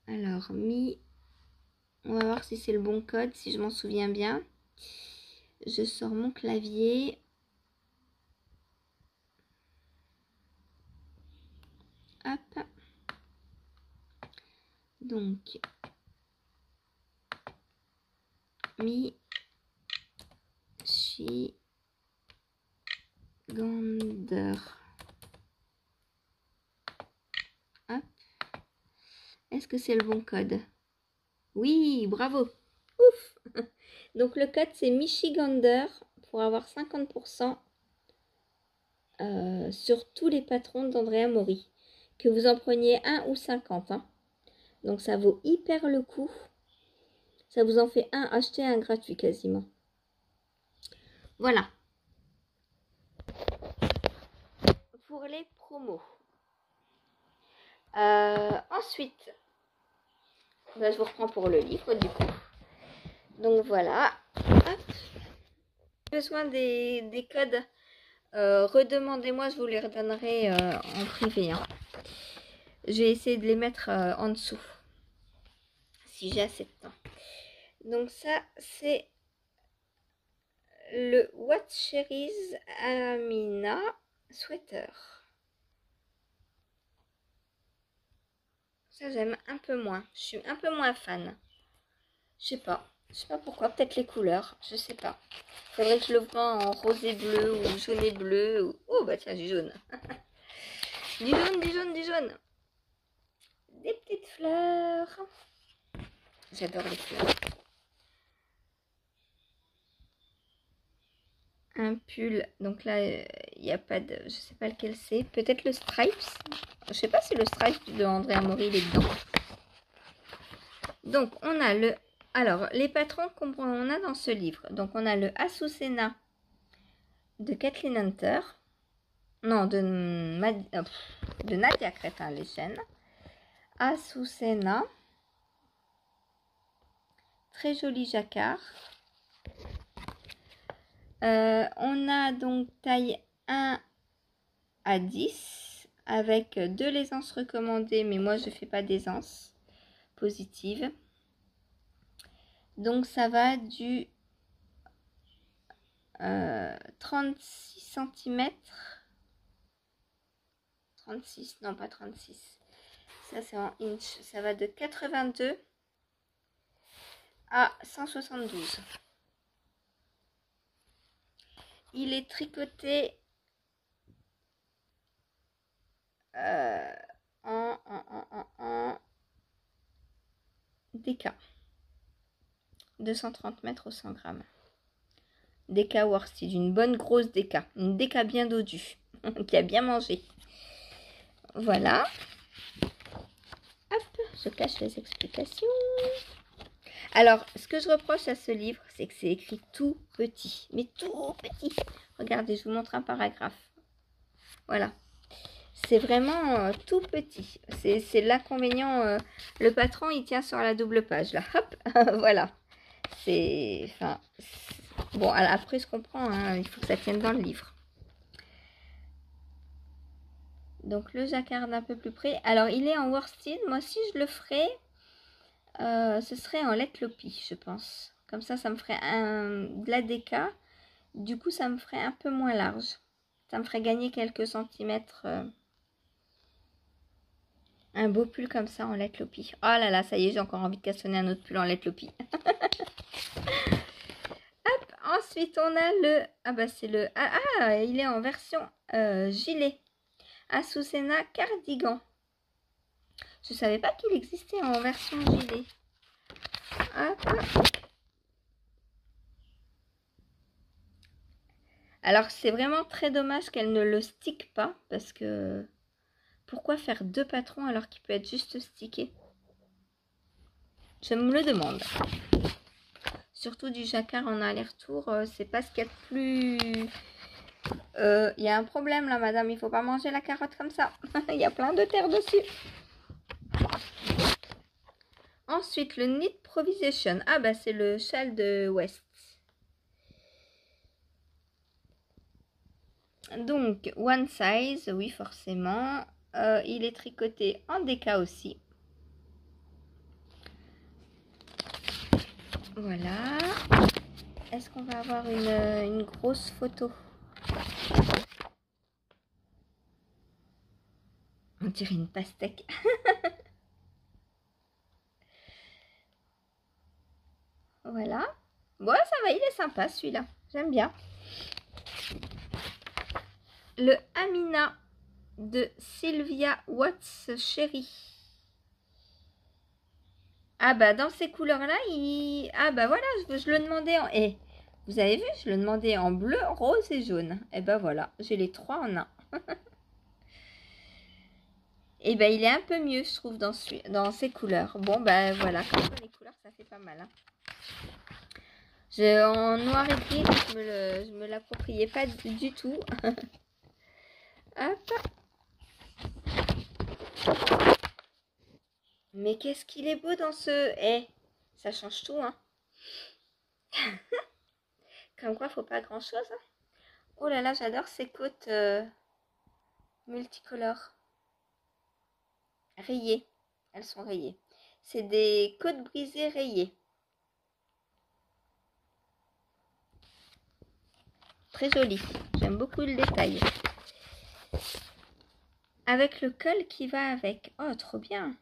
alors, on va voir si c'est le bon code, si je m'en souviens bien. Je sors mon clavier. Hop. Donc, Michigander. Hop. Est-ce que c'est le bon code? Oui, bravo. Ouf. Donc, le code, c'est Michigander pour avoir 50% sur tous les patrons d'Andrea Mori. Que vous en preniez un ou 50. Hein. Donc, ça vaut hyper le coup. Ça vous en fait un acheté, un gratuit quasiment. Voilà. Pour les promos. Ensuite, ben, je vous reprends pour le livre du coup. Donc voilà. Hop. Besoin des codes. Redemandez-moi, je vous les redonnerai en privé. Hein. Je vais essayer de les mettre en dessous. si j'ai assez de temps. Donc ça, c'est le What Cherries Amina Sweater. Ça, j'aime un peu moins. Je suis un peu moins fan. Je sais pas. Je sais pas pourquoi. Peut-être les couleurs. Je sais pas. Faudrait que je le vois en rose et bleu ou jaune et bleu. Ou... Oh, bah tiens, du jaune. Du jaune, du jaune, du jaune. Des petites fleurs. J'adore les fleurs. Un pull. Donc là, il n'y a pas de... Je sais pas lequel c'est. Peut-être le Stripes. Je sais pas si le Stripes de Andrea Mori il est dedans. Donc, on a le... Alors, les patrons qu'on a dans ce livre. Donc, on a le Azucena de Kathleen Hunter. Non, de Nadia Crétin-Lechen. Azucena. Très joli jacquard. On a donc taille 1 à 10 avec 2 l'aisances recommandées, mais moi je fais pas d'aisance positive. Donc ça va du 36 cm. 36, non pas 36. Ça c'est en inch. Ça va de 82 à 172. Il est tricoté en DK. 230 mètres au 100 grammes. DK worsted, une bonne grosse DK. Une DK bien dodue, qui a bien mangé. Voilà. Hop, je cache les explications. Alors, ce que je reproche à ce livre, c'est que c'est écrit tout petit. Mais tout petit. Regardez, je vous montre un paragraphe. Voilà. C'est vraiment tout petit. C'est l'inconvénient. Le patron, il tient sur la double page. Là, hop, voilà. C'est... Enfin... Bon, après, je comprends. Hein, il faut que ça tienne dans le livre. Donc, le jacquard d'un peu plus près. Alors, il est en worsted. Moi, si je le ferais, ce serait en Letlopi, je pense. Comme ça me ferait de la DK. Du coup, ça me ferait un peu moins large. Ça me ferait gagner quelques centimètres. Un beau pull comme ça en Letlopi. Oh là là, ça y est, j'ai encore envie de cassonner un autre pull en Letlopi. Hop, ensuite on a le... Ah bah c'est le... Ah, il est en version gilet. Azucena cardigan. Je savais pas qu'il existait en version gilet. Hop. Alors c'est vraiment très dommage qu'elle ne le stick pas. Parce que... Pourquoi faire 2 patrons alors qu'il peut être juste stické? Je me le demande. Surtout du jacquard en aller-retour, c'est pas ce qu'il y a de plus... Il y a un problème là, madame, il faut pas manger la carotte comme ça. Il y a plein de terre dessus. Ensuite, le Knit Provision. Ah bah c'est le châle de West. Donc, one size, oui forcément. Il est tricoté en DK aussi. Voilà. Est-ce qu'on va avoir une grosse photo? On dirait une pastèque. Voilà. Bon, ça va, il est sympa celui-là. J'aime bien. Le Amina de Sylvia Watts Chérie. Ah bah dans ces couleurs-là, ah bah voilà, je le demandais en... Eh, vous avez vu, je le demandais en bleu, rose et jaune. Et bah voilà, j'ai les 3 en un. Et bah il est un peu mieux, je trouve, dans ces couleurs. Bon bah voilà, comme ça les couleurs, ça fait pas mal. Hein. En noir et gris, je me l'appropriais pas du tout. Hop. Mais qu'est-ce qu'il est beau dans ce... Eh, ça change tout, hein. Comme quoi, faut pas grand-chose. Hein. Oh là là, j'adore ces côtes multicolores. Rayées. Elles sont rayées. C'est des côtes brisées rayées. Très joli. J'aime beaucoup le détail. Avec le col qui va avec. Oh, trop bien.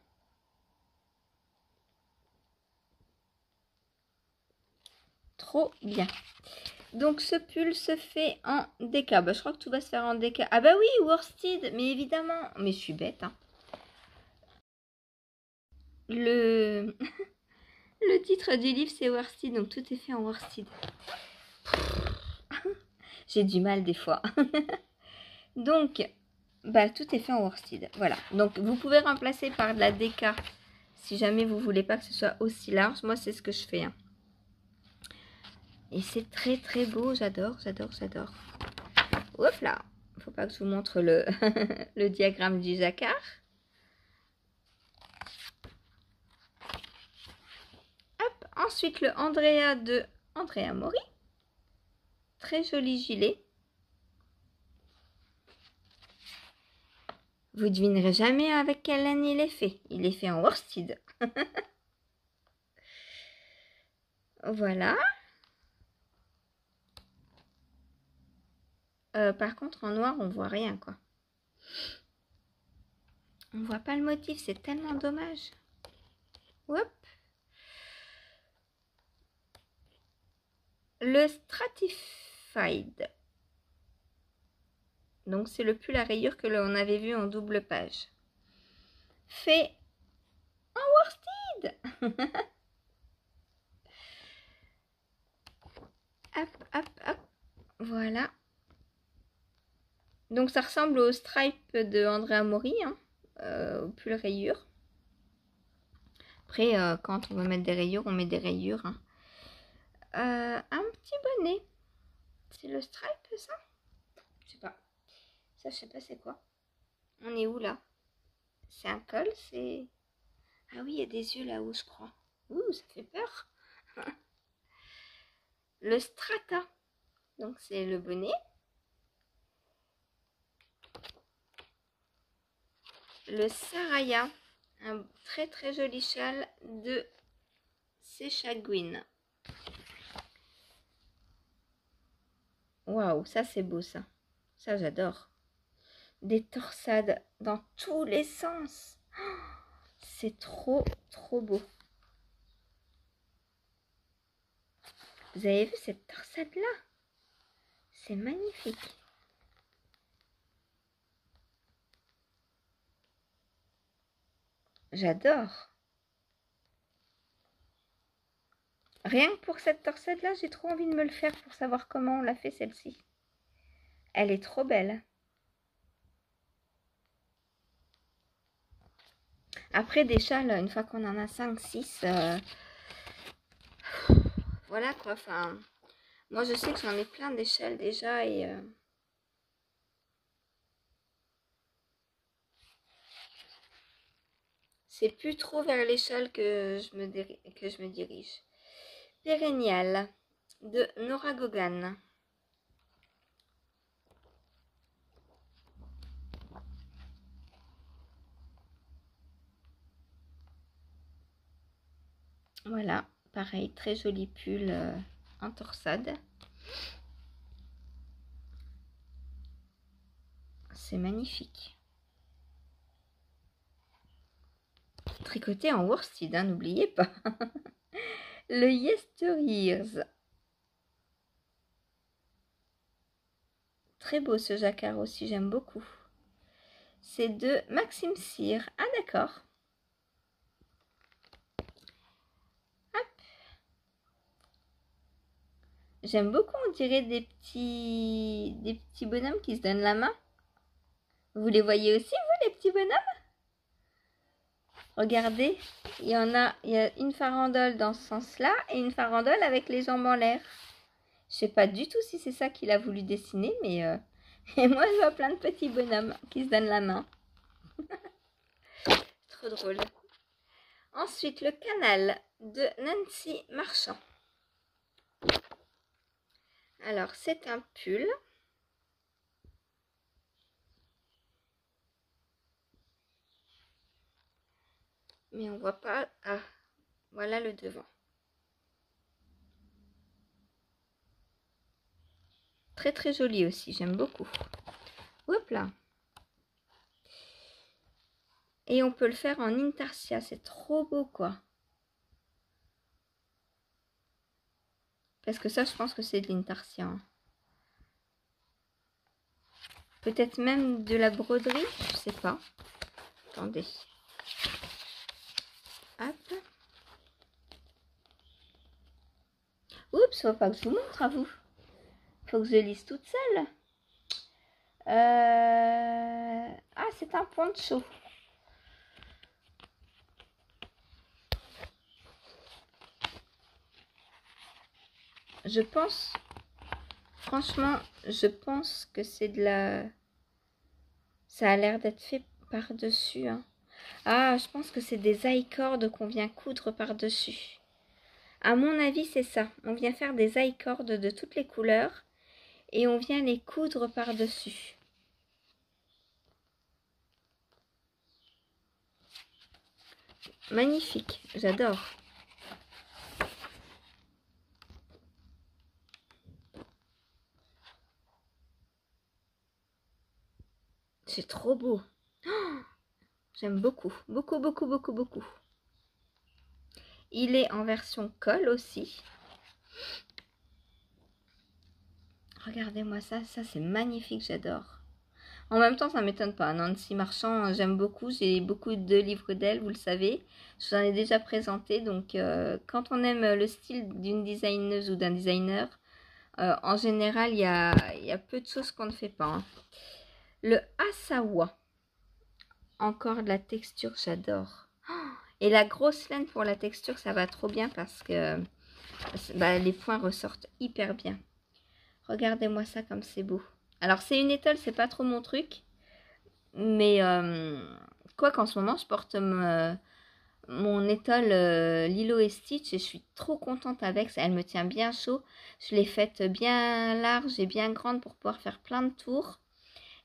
Trop bien. Donc ce pull se fait en DK. Bah, je crois que tout va se faire en DK. Ah bah oui, worsted, mais évidemment. Mais je suis bête, hein. Le... le titre du livre, c'est worsted, donc tout est fait en worsted. J'ai du mal des fois. Donc, bah, tout est fait en worsted. Voilà. Donc, vous pouvez remplacer par de la DK si jamais vous voulez pas que ce soit aussi large. Moi, c'est ce que je fais, hein. Et c'est très très beau. J'adore, j'adore, j'adore. Hop là. Faut pas que je vous montre le, le diagramme du jacquard. Hop. Ensuite, le Andrea de Andrea Mori. Très joli gilet. Vous devinerez jamais avec quelle laine il est fait. Il est fait en worsted. Voilà. Par contre, en noir, on voit rien, quoi. On voit pas le motif, c'est tellement dommage. Hop. Le Stratified. Donc, c'est le pull à rayures que l'on avait vu en double page. Fait en worsted. Hop, hop, hop. Voilà. Donc, ça ressemble au stripe de Andrea Mori, hein, au pull rayures. Après, quand on veut mettre des rayures, on met des rayures, hein. Un petit bonnet. C'est le stripe, ça? Je sais pas. Ça, je sais pas c'est quoi. On est où, là? C'est un col, c'est... Ah oui, il y a des yeux là-haut, je crois. Ouh, ça fait peur. Le Strata. Donc, c'est le bonnet. Le Saraya. Un très très joli châle de Sechagouine. Waouh, ça c'est beau ça. Ça j'adore. Des torsades dans tous les sens. C'est trop trop beau. Vous avez vu cette torsade là? C'est magnifique. J'adore. Rien que pour cette torsade là, j'ai trop envie de me le faire pour savoir comment on l'a fait celle-ci. Elle est trop belle. Après des châles, une fois qu'on en a 5, 6, voilà quoi. Enfin, moi je sais que j'en ai plein d'échelles déjà et c'est plus trop vers l'échelle que je me dirige. Pérennial de Nora Gogan. Voilà, pareil, très joli pull en torsade. C'est magnifique. Tricoté en worsted, hein, n'oubliez pas. Le Yesteryears. Très beau ce jacquard aussi, j'aime beaucoup. C'est de Maxime Cyr. Ah d'accord. J'aime beaucoup, on dirait des petits bonhommes qui se donnent la main. Vous les voyez aussi, vous, les petits bonhommes? Regardez, il y a une farandole dans ce sens-là et une farandole avec les jambes en l'air. Je sais pas du tout si c'est ça qu'il a voulu dessiner, mais et moi je vois plein de petits bonhommes qui se donnent la main. Trop drôle. Ensuite, le canal de Nancy Marchand. Alors, c'est un pull. Mais on voit pas. Ah, voilà le devant. Très très joli aussi, j'aime beaucoup. Hop là. Et on peut le faire en intarsia, c'est trop beau quoi. Parce que ça, je pense que c'est de l'intarsia. Hein. Peut-être même de la broderie, je sais pas. Attendez. Hop. Oups, faut pas que je vous montre à vous. Faut que je lise toute seule. Ah, c'est un poncho. Je pense, franchement, je pense que c'est de la... Ça a l'air d'être fait par-dessus. Hein. Ah, je pense que c'est des high-cords qu'on vient coudre par-dessus. À mon avis, c'est ça. On vient faire des high-cords de toutes les couleurs et on vient les coudre par-dessus. Magnifique, j'adore. C'est trop beau. Oh, j'aime beaucoup, beaucoup, beaucoup, beaucoup, beaucoup. Il est en version colle aussi. Regardez-moi ça, ça c'est magnifique, j'adore. En même temps, ça ne m'étonne pas. Nancy Marchand, j'aime beaucoup. J'ai beaucoup de livres d'elle, vous le savez. Je vous en ai déjà présenté. Donc, quand on aime le style d'une designeuse ou d'un designer, en général, il y a peu de choses qu'on ne fait pas. Hein. Le Asawa. Encore de la texture, j'adore. Et la grosse laine pour la texture, ça va trop bien parce que bah, les points ressortent hyper bien. Regardez-moi ça comme c'est beau. Alors, c'est une étole, c'est pas trop mon truc. Mais quoi qu'en ce moment, je porte mon étole Lilo et Stitch et je suis trop contente avec. Elle me tient bien chaud. Je l'ai faite bien large et bien grande pour pouvoir faire plein de tours.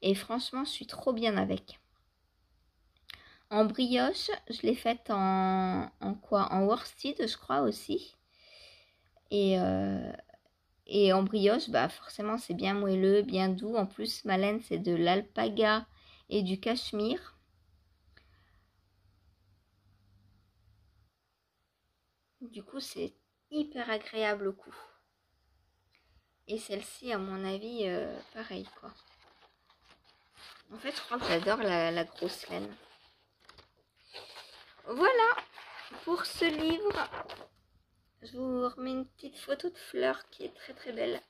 Et franchement, je suis trop bien avec. En brioche, je l'ai faite en quoi? En worsted, je crois aussi. Et en brioche, bah forcément, c'est bien moelleux, bien doux. En plus, ma laine, c'est de l'alpaga et du cachemire. Du coup, c'est hyper agréable au cou. Et celle-ci, à mon avis, pareil, quoi. En fait, je crois que j'adore la grosse laine. Voilà pour ce livre. Je vous remets une petite photo de fleurs qui est très très belle.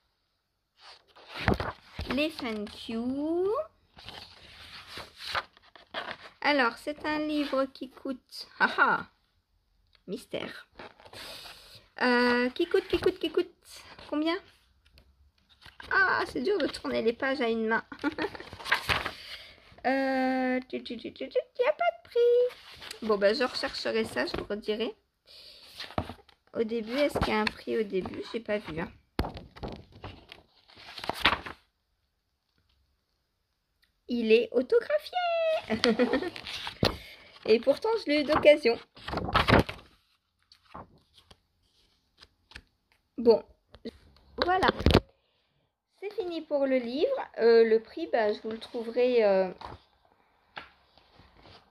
Les thank you. Alors, c'est un livre qui coûte... Haha, mystère. Qui coûte combien? Ah, c'est dur de tourner les pages à une main. Il n'y a pas de prix. Bon, bah, je rechercherai ça, je vous redirai. Au début, est-ce qu'il y a un prix au début? J'ai pas vu. Hein. Il est autographié. Et pourtant, je l'ai eu d'occasion. Bon, voilà. C'est fini pour le livre. Le prix, bah, je vous le trouverai...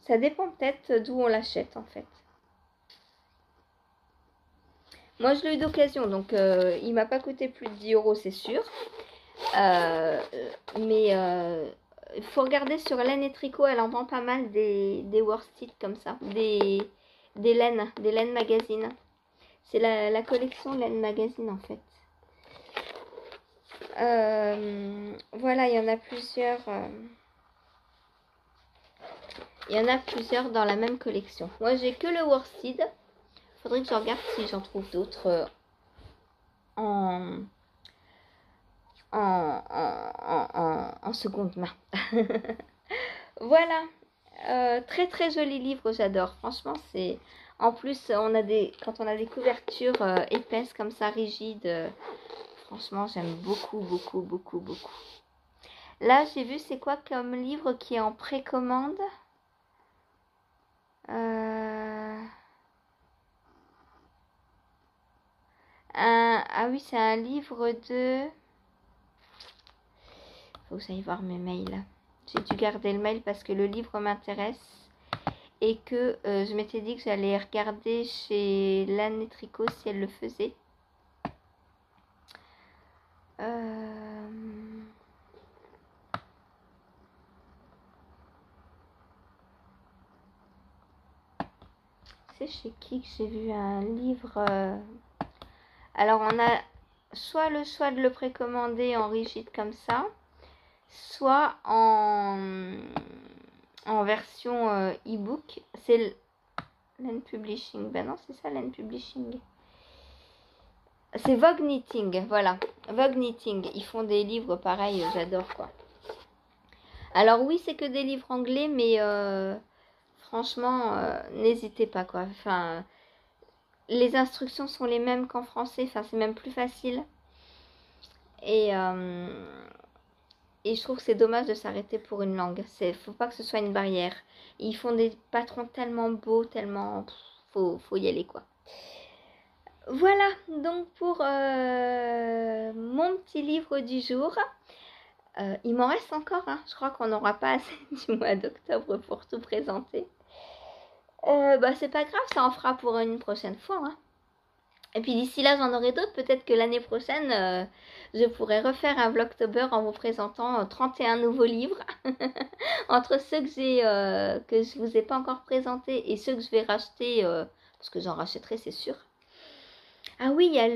Ça dépend peut-être d'où on l'achète, en fait. Moi, je l'ai eu d'occasion, donc il m'a pas coûté plus de 10 €, c'est sûr. Mais il faut regarder sur Laine et Tricot, elle en vend pas mal des worsted comme ça, des laines magazine. C'est la collection Laine magazine en fait. Voilà, il y en a plusieurs. Il y en a plusieurs dans la même collection. Moi, j'ai que le worsted. Faudrait que je regarde si j'en trouve d'autres en seconde main. Voilà. Très très joli livre, j'adore. Franchement, c'est... En plus, quand on a des couvertures épaisses comme ça, rigides, franchement, j'aime beaucoup, beaucoup, beaucoup, beaucoup. Là, j'ai vu, c'est quoi comme livre qui est en précommande? Ah oui, c'est un livre de... Faut que j'aille voir mes mails. J'ai dû garder le mail parce que le livre m'intéresse. Et que je m'étais dit que j'allais regarder chez Lanne Tricot si elle le faisait. C'est chez qui que j'ai vu un livre Alors on a soit le choix de le précommander en rigide comme ça, soit en version e-book. C'est Len Publishing. Ben non, c'est ça Len Publishing. C'est Vogue Knitting, voilà. Vogue Knitting. Ils font des livres pareils, j'adore quoi. Alors oui, c'est que des livres anglais, mais franchement, n'hésitez pas quoi. Enfin, les instructions sont les mêmes qu'en français. Enfin, c'est même plus facile. Et je trouve que c'est dommage de s'arrêter pour une langue. Faut pas que ce soit une barrière. Ils font des patrons tellement beaux, tellement... faut y aller quoi. Voilà, donc pour mon petit livre du jour. Il m'en reste encore, hein. Je crois qu'on n'aura pas assez du mois d'octobre pour tout présenter. C'est pas grave, ça en fera pour une prochaine fois. Hein. Et puis d'ici là, j'en aurai d'autres. Peut-être que l'année prochaine, je pourrai refaire un Vlogtober en vous présentant 31 nouveaux livres. Entre ceux que je vous ai pas encore présentés et ceux que je vais racheter, parce que j'en rachèterai, c'est sûr. Ah oui, il y a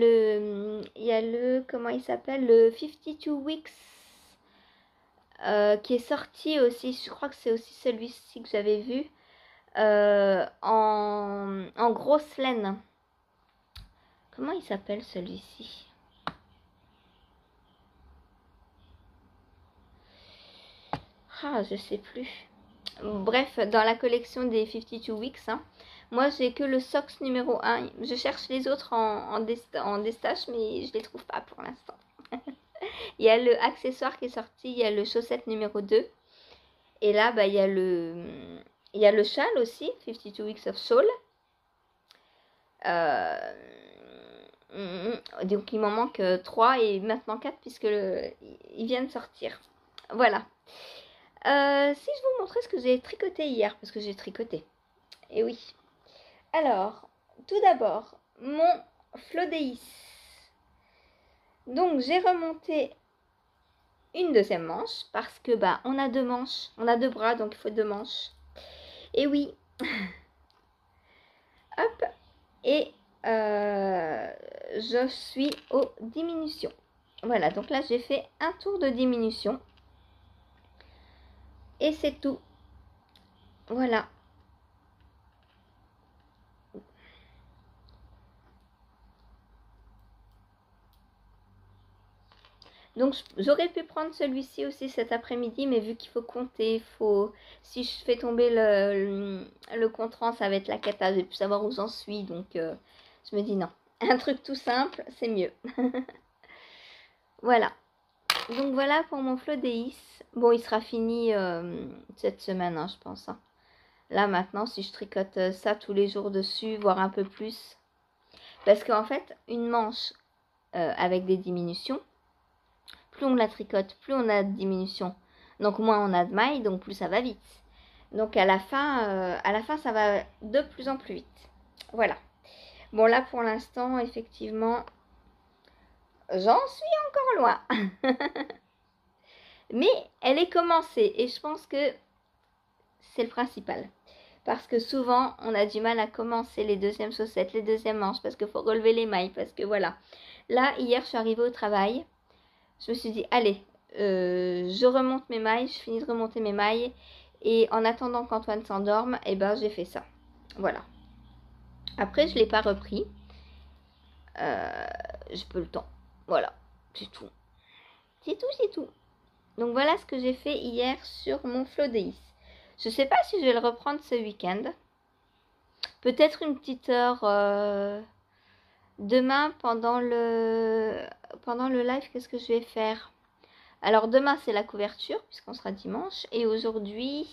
le, comment il s'appelle, le 52 Weeks. Qui est sorti aussi, je crois que c'est aussi celui-ci que j'avais vu, en grosse laine. Comment il s'appelle celui-ci? Ah, je sais plus. Bref, dans la collection des 52 Weeks, hein, moi j'ai que le Socks numéro 1. Je cherche les autres en déstache, mais je les trouve pas pour l'instant. Il y a le accessoire qui est sorti, il y a le chaussette numéro 2. Et là, il y a le châle aussi, 52 Weeks of Shawl. Donc il m'en manque 3 et maintenant 4 puisque ils viennent de sortir. Voilà. Si je vous montrais ce que j'ai tricoté hier, parce que j'ai tricoté. Et oui. Alors, tout d'abord, mon Flodéis. Donc j'ai remonté une deuxième manche parce que on a 2 manches, on a 2 bras donc il faut 2 manches. Et oui. Hop. Et je suis aux diminutions. Voilà, donc là j'ai fait un tour de diminution. Et c'est tout. Voilà. Donc j'aurais pu prendre celui-ci aussi cet après-midi, mais vu qu'il faut compter, si je fais tomber le contrant, ça va être la cata, je vais plus savoir où j'en suis, donc je me dis non. Un truc tout simple, c'est mieux. Voilà. Donc voilà pour mon Flodéis. Bon, il sera fini cette semaine, hein, je pense. Hein. Là maintenant, si je tricote ça tous les jours dessus, voire un peu plus. Parce qu'en fait, une manche avec des diminutions, plus on la tricote, plus on a de diminution. Donc moins on a de mailles, donc plus ça va vite. Donc à la fin, ça va de plus en plus vite. Voilà. Bon là pour l'instant, effectivement, j'en suis encore loin. Mais elle est commencée et je pense que c'est le principal. Parce que souvent, on a du mal à commencer les deuxièmes chaussettes, les deuxièmes manches, parce qu'il faut relever les mailles, parce que voilà. Là, hier, je suis arrivée au travail. Je me suis dit, allez, je remonte mes mailles, je finis de remonter mes mailles. Et en attendant qu'Antoine s'endorme, j'ai fait ça. Voilà. Après, je ne l'ai pas repris. J'ai peu le temps. Voilà, c'est tout. C'est tout. Donc voilà ce que j'ai fait hier sur mon Flodéis. Je ne sais pas si je vais le reprendre ce week-end. Peut-être une petite heure demain pendant le live. Qu'est-ce que je vais faire? Alors demain c'est la couverture puisqu'on sera dimanche. Et aujourd'hui,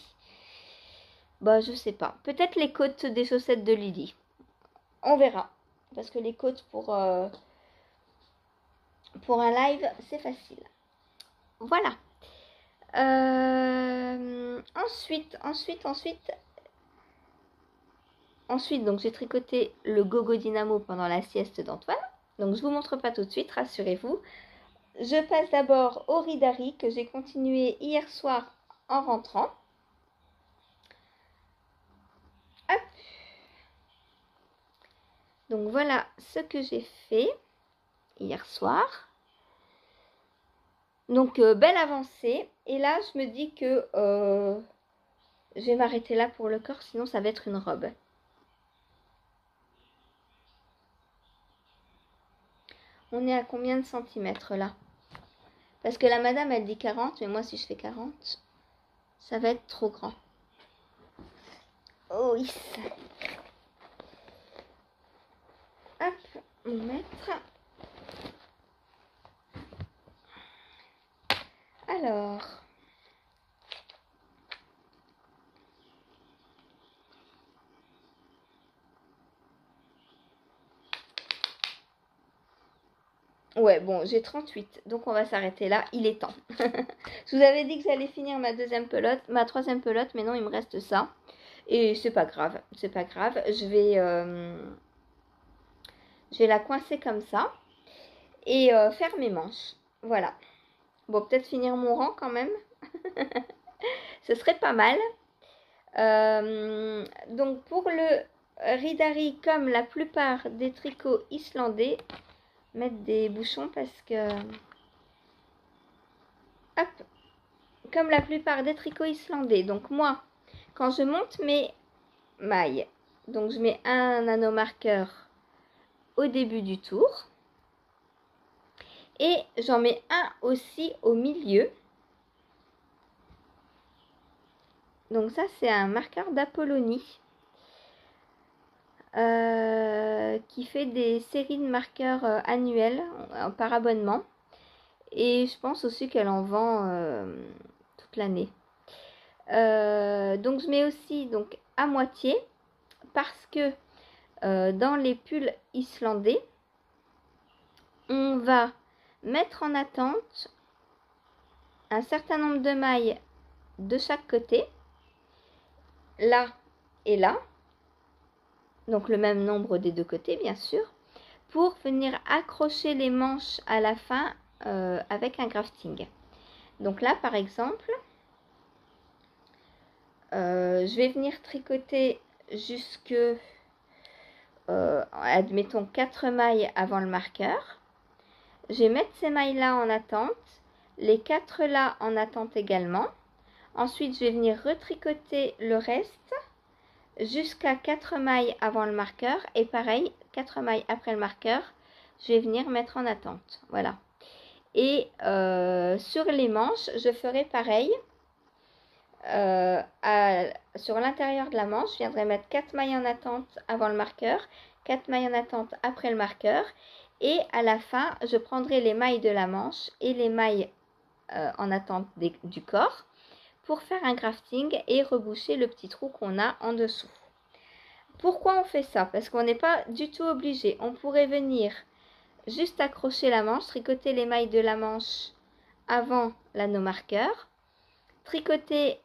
Bah, je sais pas. Peut-être les côtes des chaussettes de Lily. On verra. Parce que les côtes pour un live, c'est facile. Voilà. Ensuite, donc j'ai tricoté le Gogo Dynamo pendant la sieste d'Antoine. Donc je vous montre pas tout de suite, rassurez-vous. Je passe d'abord au Ridari que j'ai continué hier soir en rentrant. Hop. Donc voilà ce que j'ai fait hier soir. Donc belle avancée. Et là je me dis que je vais m'arrêter là pour le corps, sinon ça va être une robe. On est à combien de centimètres là? Parce que la madame elle dit 40, mais moi si je fais 40, ça va être trop grand. Oh oui. Hop, on va mettre. Alors. Ouais, bon, j'ai 38, donc on va s'arrêter là, il est temps. Je vous avais dit que j'allais finir ma troisième pelote, mais non, il me reste ça. Et c'est pas grave, c'est pas grave. Je vais la coincer comme ça et faire mes manches. Voilà. Bon, peut-être finir mon rang quand même. Ce serait pas mal. Donc pour le Ridari, comme la plupart des tricots islandais, mettre des bouchons parce que... Hop. Comme la plupart des tricots islandais. Donc moi, quand je monte mes mailles, donc je mets un nanomarqueur au début du tour. Et j'en mets un aussi au milieu. Donc ça, c'est un marqueur d'Apollonie. Qui fait des séries de marqueurs annuels par abonnement. Et je pense aussi qu'elle en vend toute l'année. Donc je mets aussi donc, à moitié parce que dans les pulls islandais, on va mettre en attente un certain nombre de mailles de chaque côté, là et là, donc le même nombre des deux côtés bien sûr, pour venir accrocher les manches à la fin avec un grafting. Donc là par exemple, je vais venir tricoter jusque, admettons 4 mailles avant le marqueur. Je vais mettre ces mailles là en attente, les 4 là en attente également. Ensuite je vais venir retricoter le reste jusqu'à 4 mailles avant le marqueur et pareil 4 mailles après le marqueur je vais venir mettre en attente. Voilà. Et sur les manches je ferai pareil. Sur l'intérieur de la manche je viendrai mettre 4 mailles en attente avant le marqueur, 4 mailles en attente après le marqueur. Et à la fin, je prendrai les mailles de la manche et les mailles en attente du corps pour faire un grafting et reboucher le petit trou qu'on a en dessous. Pourquoi on fait ça? Parce qu'on n'est pas du tout obligé. On pourrait venir juste accrocher la manche, tricoter les mailles de la manche avant l'anneau marqueur, tricoter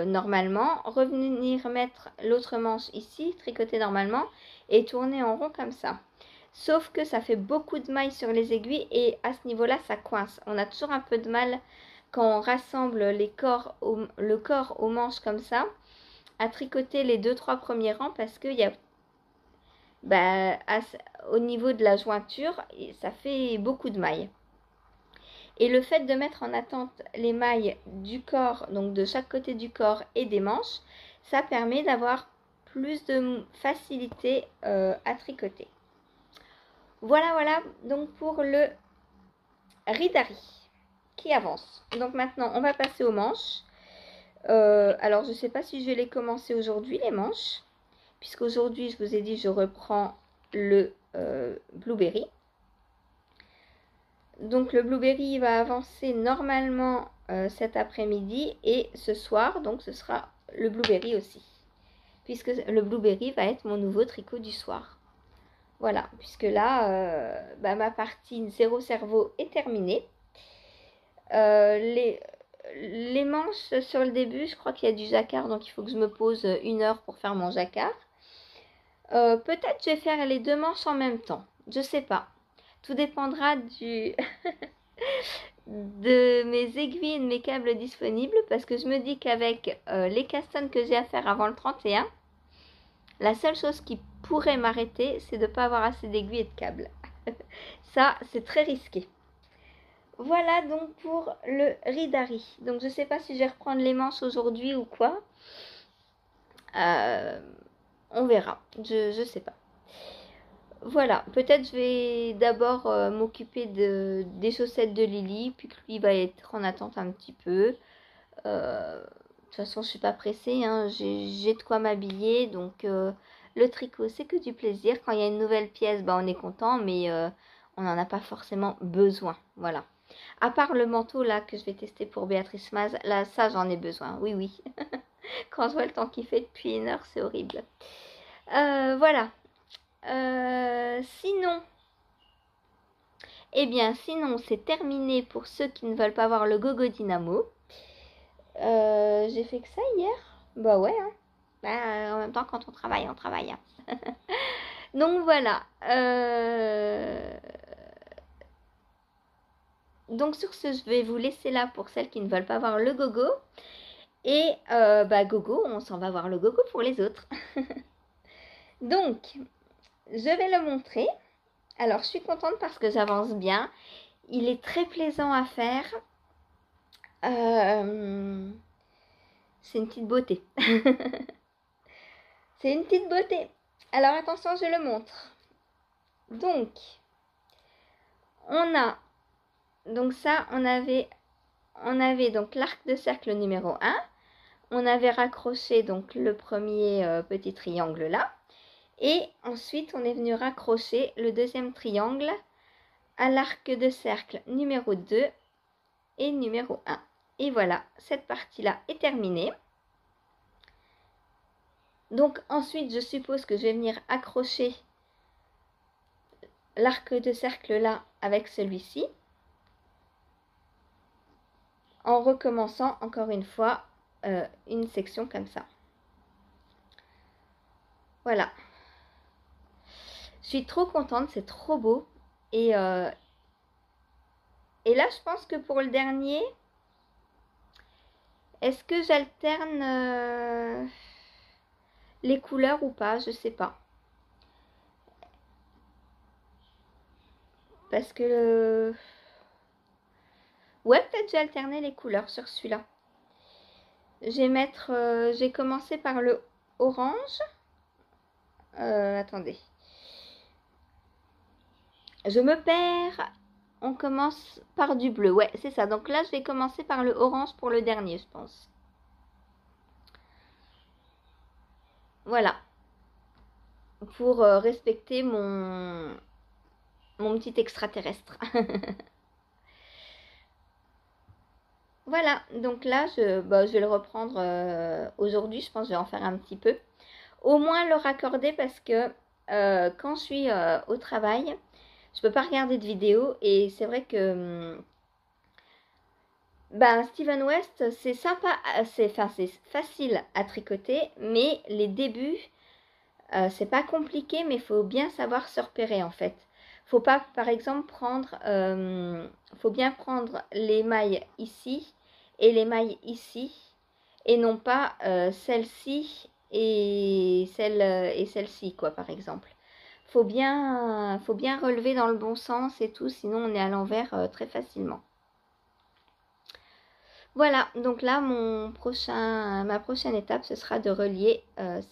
normalement, revenir mettre l'autre manche ici, tricoter normalement et tourner en rond comme ça. Sauf que ça fait beaucoup de mailles sur les aiguilles et à ce niveau-là, ça coince. On a toujours un peu de mal quand on rassemble le corps aux manches comme ça, à tricoter les 2-3 premiers rangs parce qu'il y a, au niveau de la jointure, ça fait beaucoup de mailles. Et le fait de mettre en attente les mailles du corps, donc de chaque côté du corps et des manches, ça permet d'avoir plus de facilité à tricoter. Voilà donc pour le Ridari qui avance. Donc maintenant on va passer aux manches. Alors je ne sais pas si je vais les commencer aujourd'hui les manches, puisqu'aujourd'hui je vous ai dit je reprends le Blueberry. Donc le Blueberry va avancer normalement cet après-midi et ce soir, donc ce sera le blueberry aussi. Puisque le blueberry va être mon nouveau tricot du soir. Voilà, puisque là, ma partie zéro cerveau est terminée. Les manches sur le début, je crois qu'il y a du jacquard, donc il faut que je me pose 1 heure pour faire mon jacquard. Peut-être je vais faire les 2 manches en même temps, je sais pas. Tout dépendra de mes aiguilles et de mes câbles disponibles, parce que je me dis qu'avec les cassons que j'ai à faire avant le 31, la seule chose qui pourrait m'arrêter, c'est de ne pas avoir assez d'aiguilles et de câbles. Ça, c'est très risqué. Voilà donc pour le Ridari. Donc je ne sais pas si je vais reprendre les manches aujourd'hui ou quoi. On verra. Je ne sais pas. Voilà, peut-être je vais d'abord m'occuper des chaussettes de Lily, puis que lui va être en attente un petit peu. De toute façon, je suis pas pressée, hein. J'ai de quoi m'habiller, donc le tricot, c'est que du plaisir. Quand il y a une nouvelle pièce, on est content, mais on n'en a pas forcément besoin. Voilà. À part le manteau là que je vais tester pour Béatrice Maz, là, ça, j'en ai besoin. Oui, oui. Quand je vois le temps qu'il fait depuis 1 heure, c'est horrible. Voilà. Sinon, c'est terminé pour ceux qui ne veulent pas voir le Gogo Dynamo. J'ai fait que ça hier. Bah ouais, hein. En même temps, quand on travaille, on travaille. Hein. Donc voilà. Donc sur ce, je vais vous laisser là pour celles qui ne veulent pas voir le Gogo. Et Gogo, on s'en va voir le Gogo pour les autres. Donc, je vais le montrer. Alors, je suis contente parce que j'avance bien. Il est très plaisant à faire. C'est une petite beauté. C'est une petite beauté. Alors, attention, je le montre. Donc, on a... Donc ça, on avait donc l'arc de cercle numéro 1. On avait raccroché donc le premier petit triangle là. Et ensuite, on est venu raccrocher le deuxième triangle à l'arc de cercle numéro 2 et numéro 1. Et voilà, cette partie-là est terminée. Donc ensuite, je suppose que je vais venir accrocher l'arc de cercle là avec celui-ci. En recommençant encore une fois une section comme ça. Voilà. Je suis trop contente, c'est trop beau. Et là, je pense que pour le dernier, est-ce que j'alterne les couleurs ou pas? Je sais pas. Parce que... Ouais, peut-être j'ai alterné les couleurs sur celui-là. J'ai commencé par le orange. Attendez. Je me perds. On commence par du bleu. Ouais, c'est ça. Donc là, je vais commencer par le orange pour le dernier, je pense. Voilà. Pour respecter mon petit extraterrestre. Voilà. Donc là, je vais le reprendre aujourd'hui. Je pense que je vais en faire un petit peu. Au moins le raccorder parce que quand je suis au travail, je peux pas regarder de vidéo et c'est vrai que Steven West, c'est sympa, c'est facile à tricoter, mais les débuts, c'est pas compliqué, mais il faut bien savoir se repérer en fait. Faut pas, par exemple, faut bien prendre les mailles ici et les mailles ici, et non pas celle-ci et celle-ci, quoi, par exemple. Faut bien relever dans le bon sens et tout, sinon on est à l'envers très facilement. Voilà, donc là, ma prochaine étape, ce sera de relier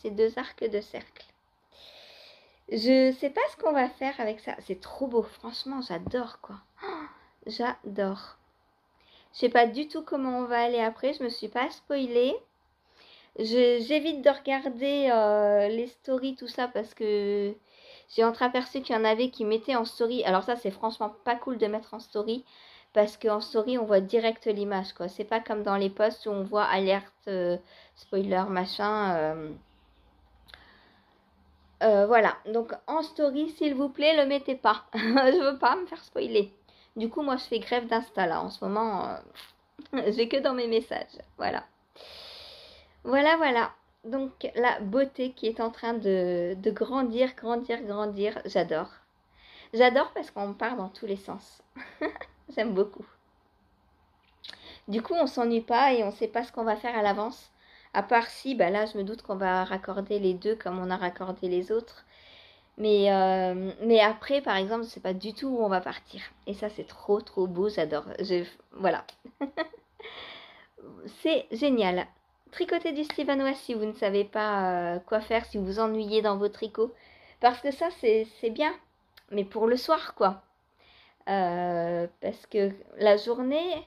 ces 2 arcs de cercle. Je sais pas ce qu'on va faire avec ça. C'est trop beau, franchement, j'adore quoi. Oh, j'adore. Je sais pas du tout comment on va aller après, je me suis pas spoilée. J'évite de regarder les stories, tout ça, parce que j'ai entreaperçu qu'il y en avait qui mettaient en story. Alors ça, c'est franchement pas cool de mettre en story. parce qu'en story, on voit direct l'image, quoi. C'est pas comme dans les posts où on voit alerte, spoiler, machin. Voilà, donc en story, s'il vous plaît, le mettez pas. Je veux pas me faire spoiler. Du coup, moi, je fais grève d'Insta, là. En ce moment, j'ai que dans mes messages. Voilà. Voilà, voilà. Donc, la beauté qui est en train de grandir, grandir, grandir. J'adore. J'adore parce qu'on part dans tous les sens. J'aime beaucoup. Du coup, on s'ennuie pas et on sait pas ce qu'on va faire à l'avance. À part si, bah là, je me doute qu'on va raccorder les deux comme on a raccordé les autres. Mais après, par exemple, je sais pas du tout où on va partir. Et ça, c'est trop, trop beau. J'adore. Voilà. C'est génial. Tricoter du sylvanois si vous ne savez pas quoi faire, si vous vous ennuyez dans vos tricots. Parce que ça, c'est bien. Mais pour le soir, quoi. Parce que la journée,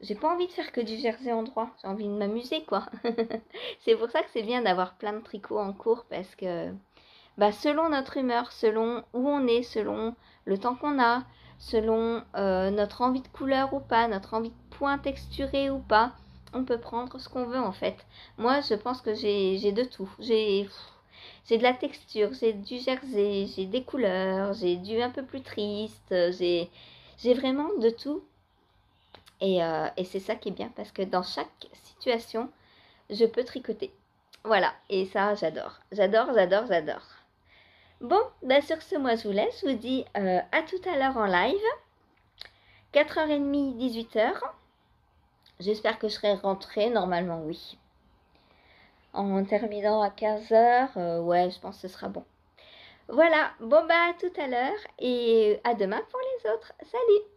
j'ai pas envie de faire que du jersey en droit. J'ai envie de m'amuser, quoi. C'est pour ça que c'est bien d'avoir plein de tricots en cours. Parce que bah, selon notre humeur, selon où on est, selon le temps qu'on a, selon notre envie de couleur ou pas, notre envie de point texturé ou pas, on peut prendre ce qu'on veut en fait. Moi, je pense que j'ai de tout. J'ai de la texture, j'ai du jersey, j'ai des couleurs, j'ai du un peu plus triste, j'ai vraiment de tout. Et c'est ça qui est bien parce que dans chaque situation, je peux tricoter. Voilà, et ça, j'adore. J'adore, j'adore, j'adore. Bon, bah sur ce, moi je vous laisse. Je vous dis à tout à l'heure en live. 4h30, 18h. J'espère que je serai rentrée. Normalement, oui. En terminant à 15h, ouais, je pense que ce sera bon. Voilà, bon bah à tout à l'heure et à demain pour les autres. Salut!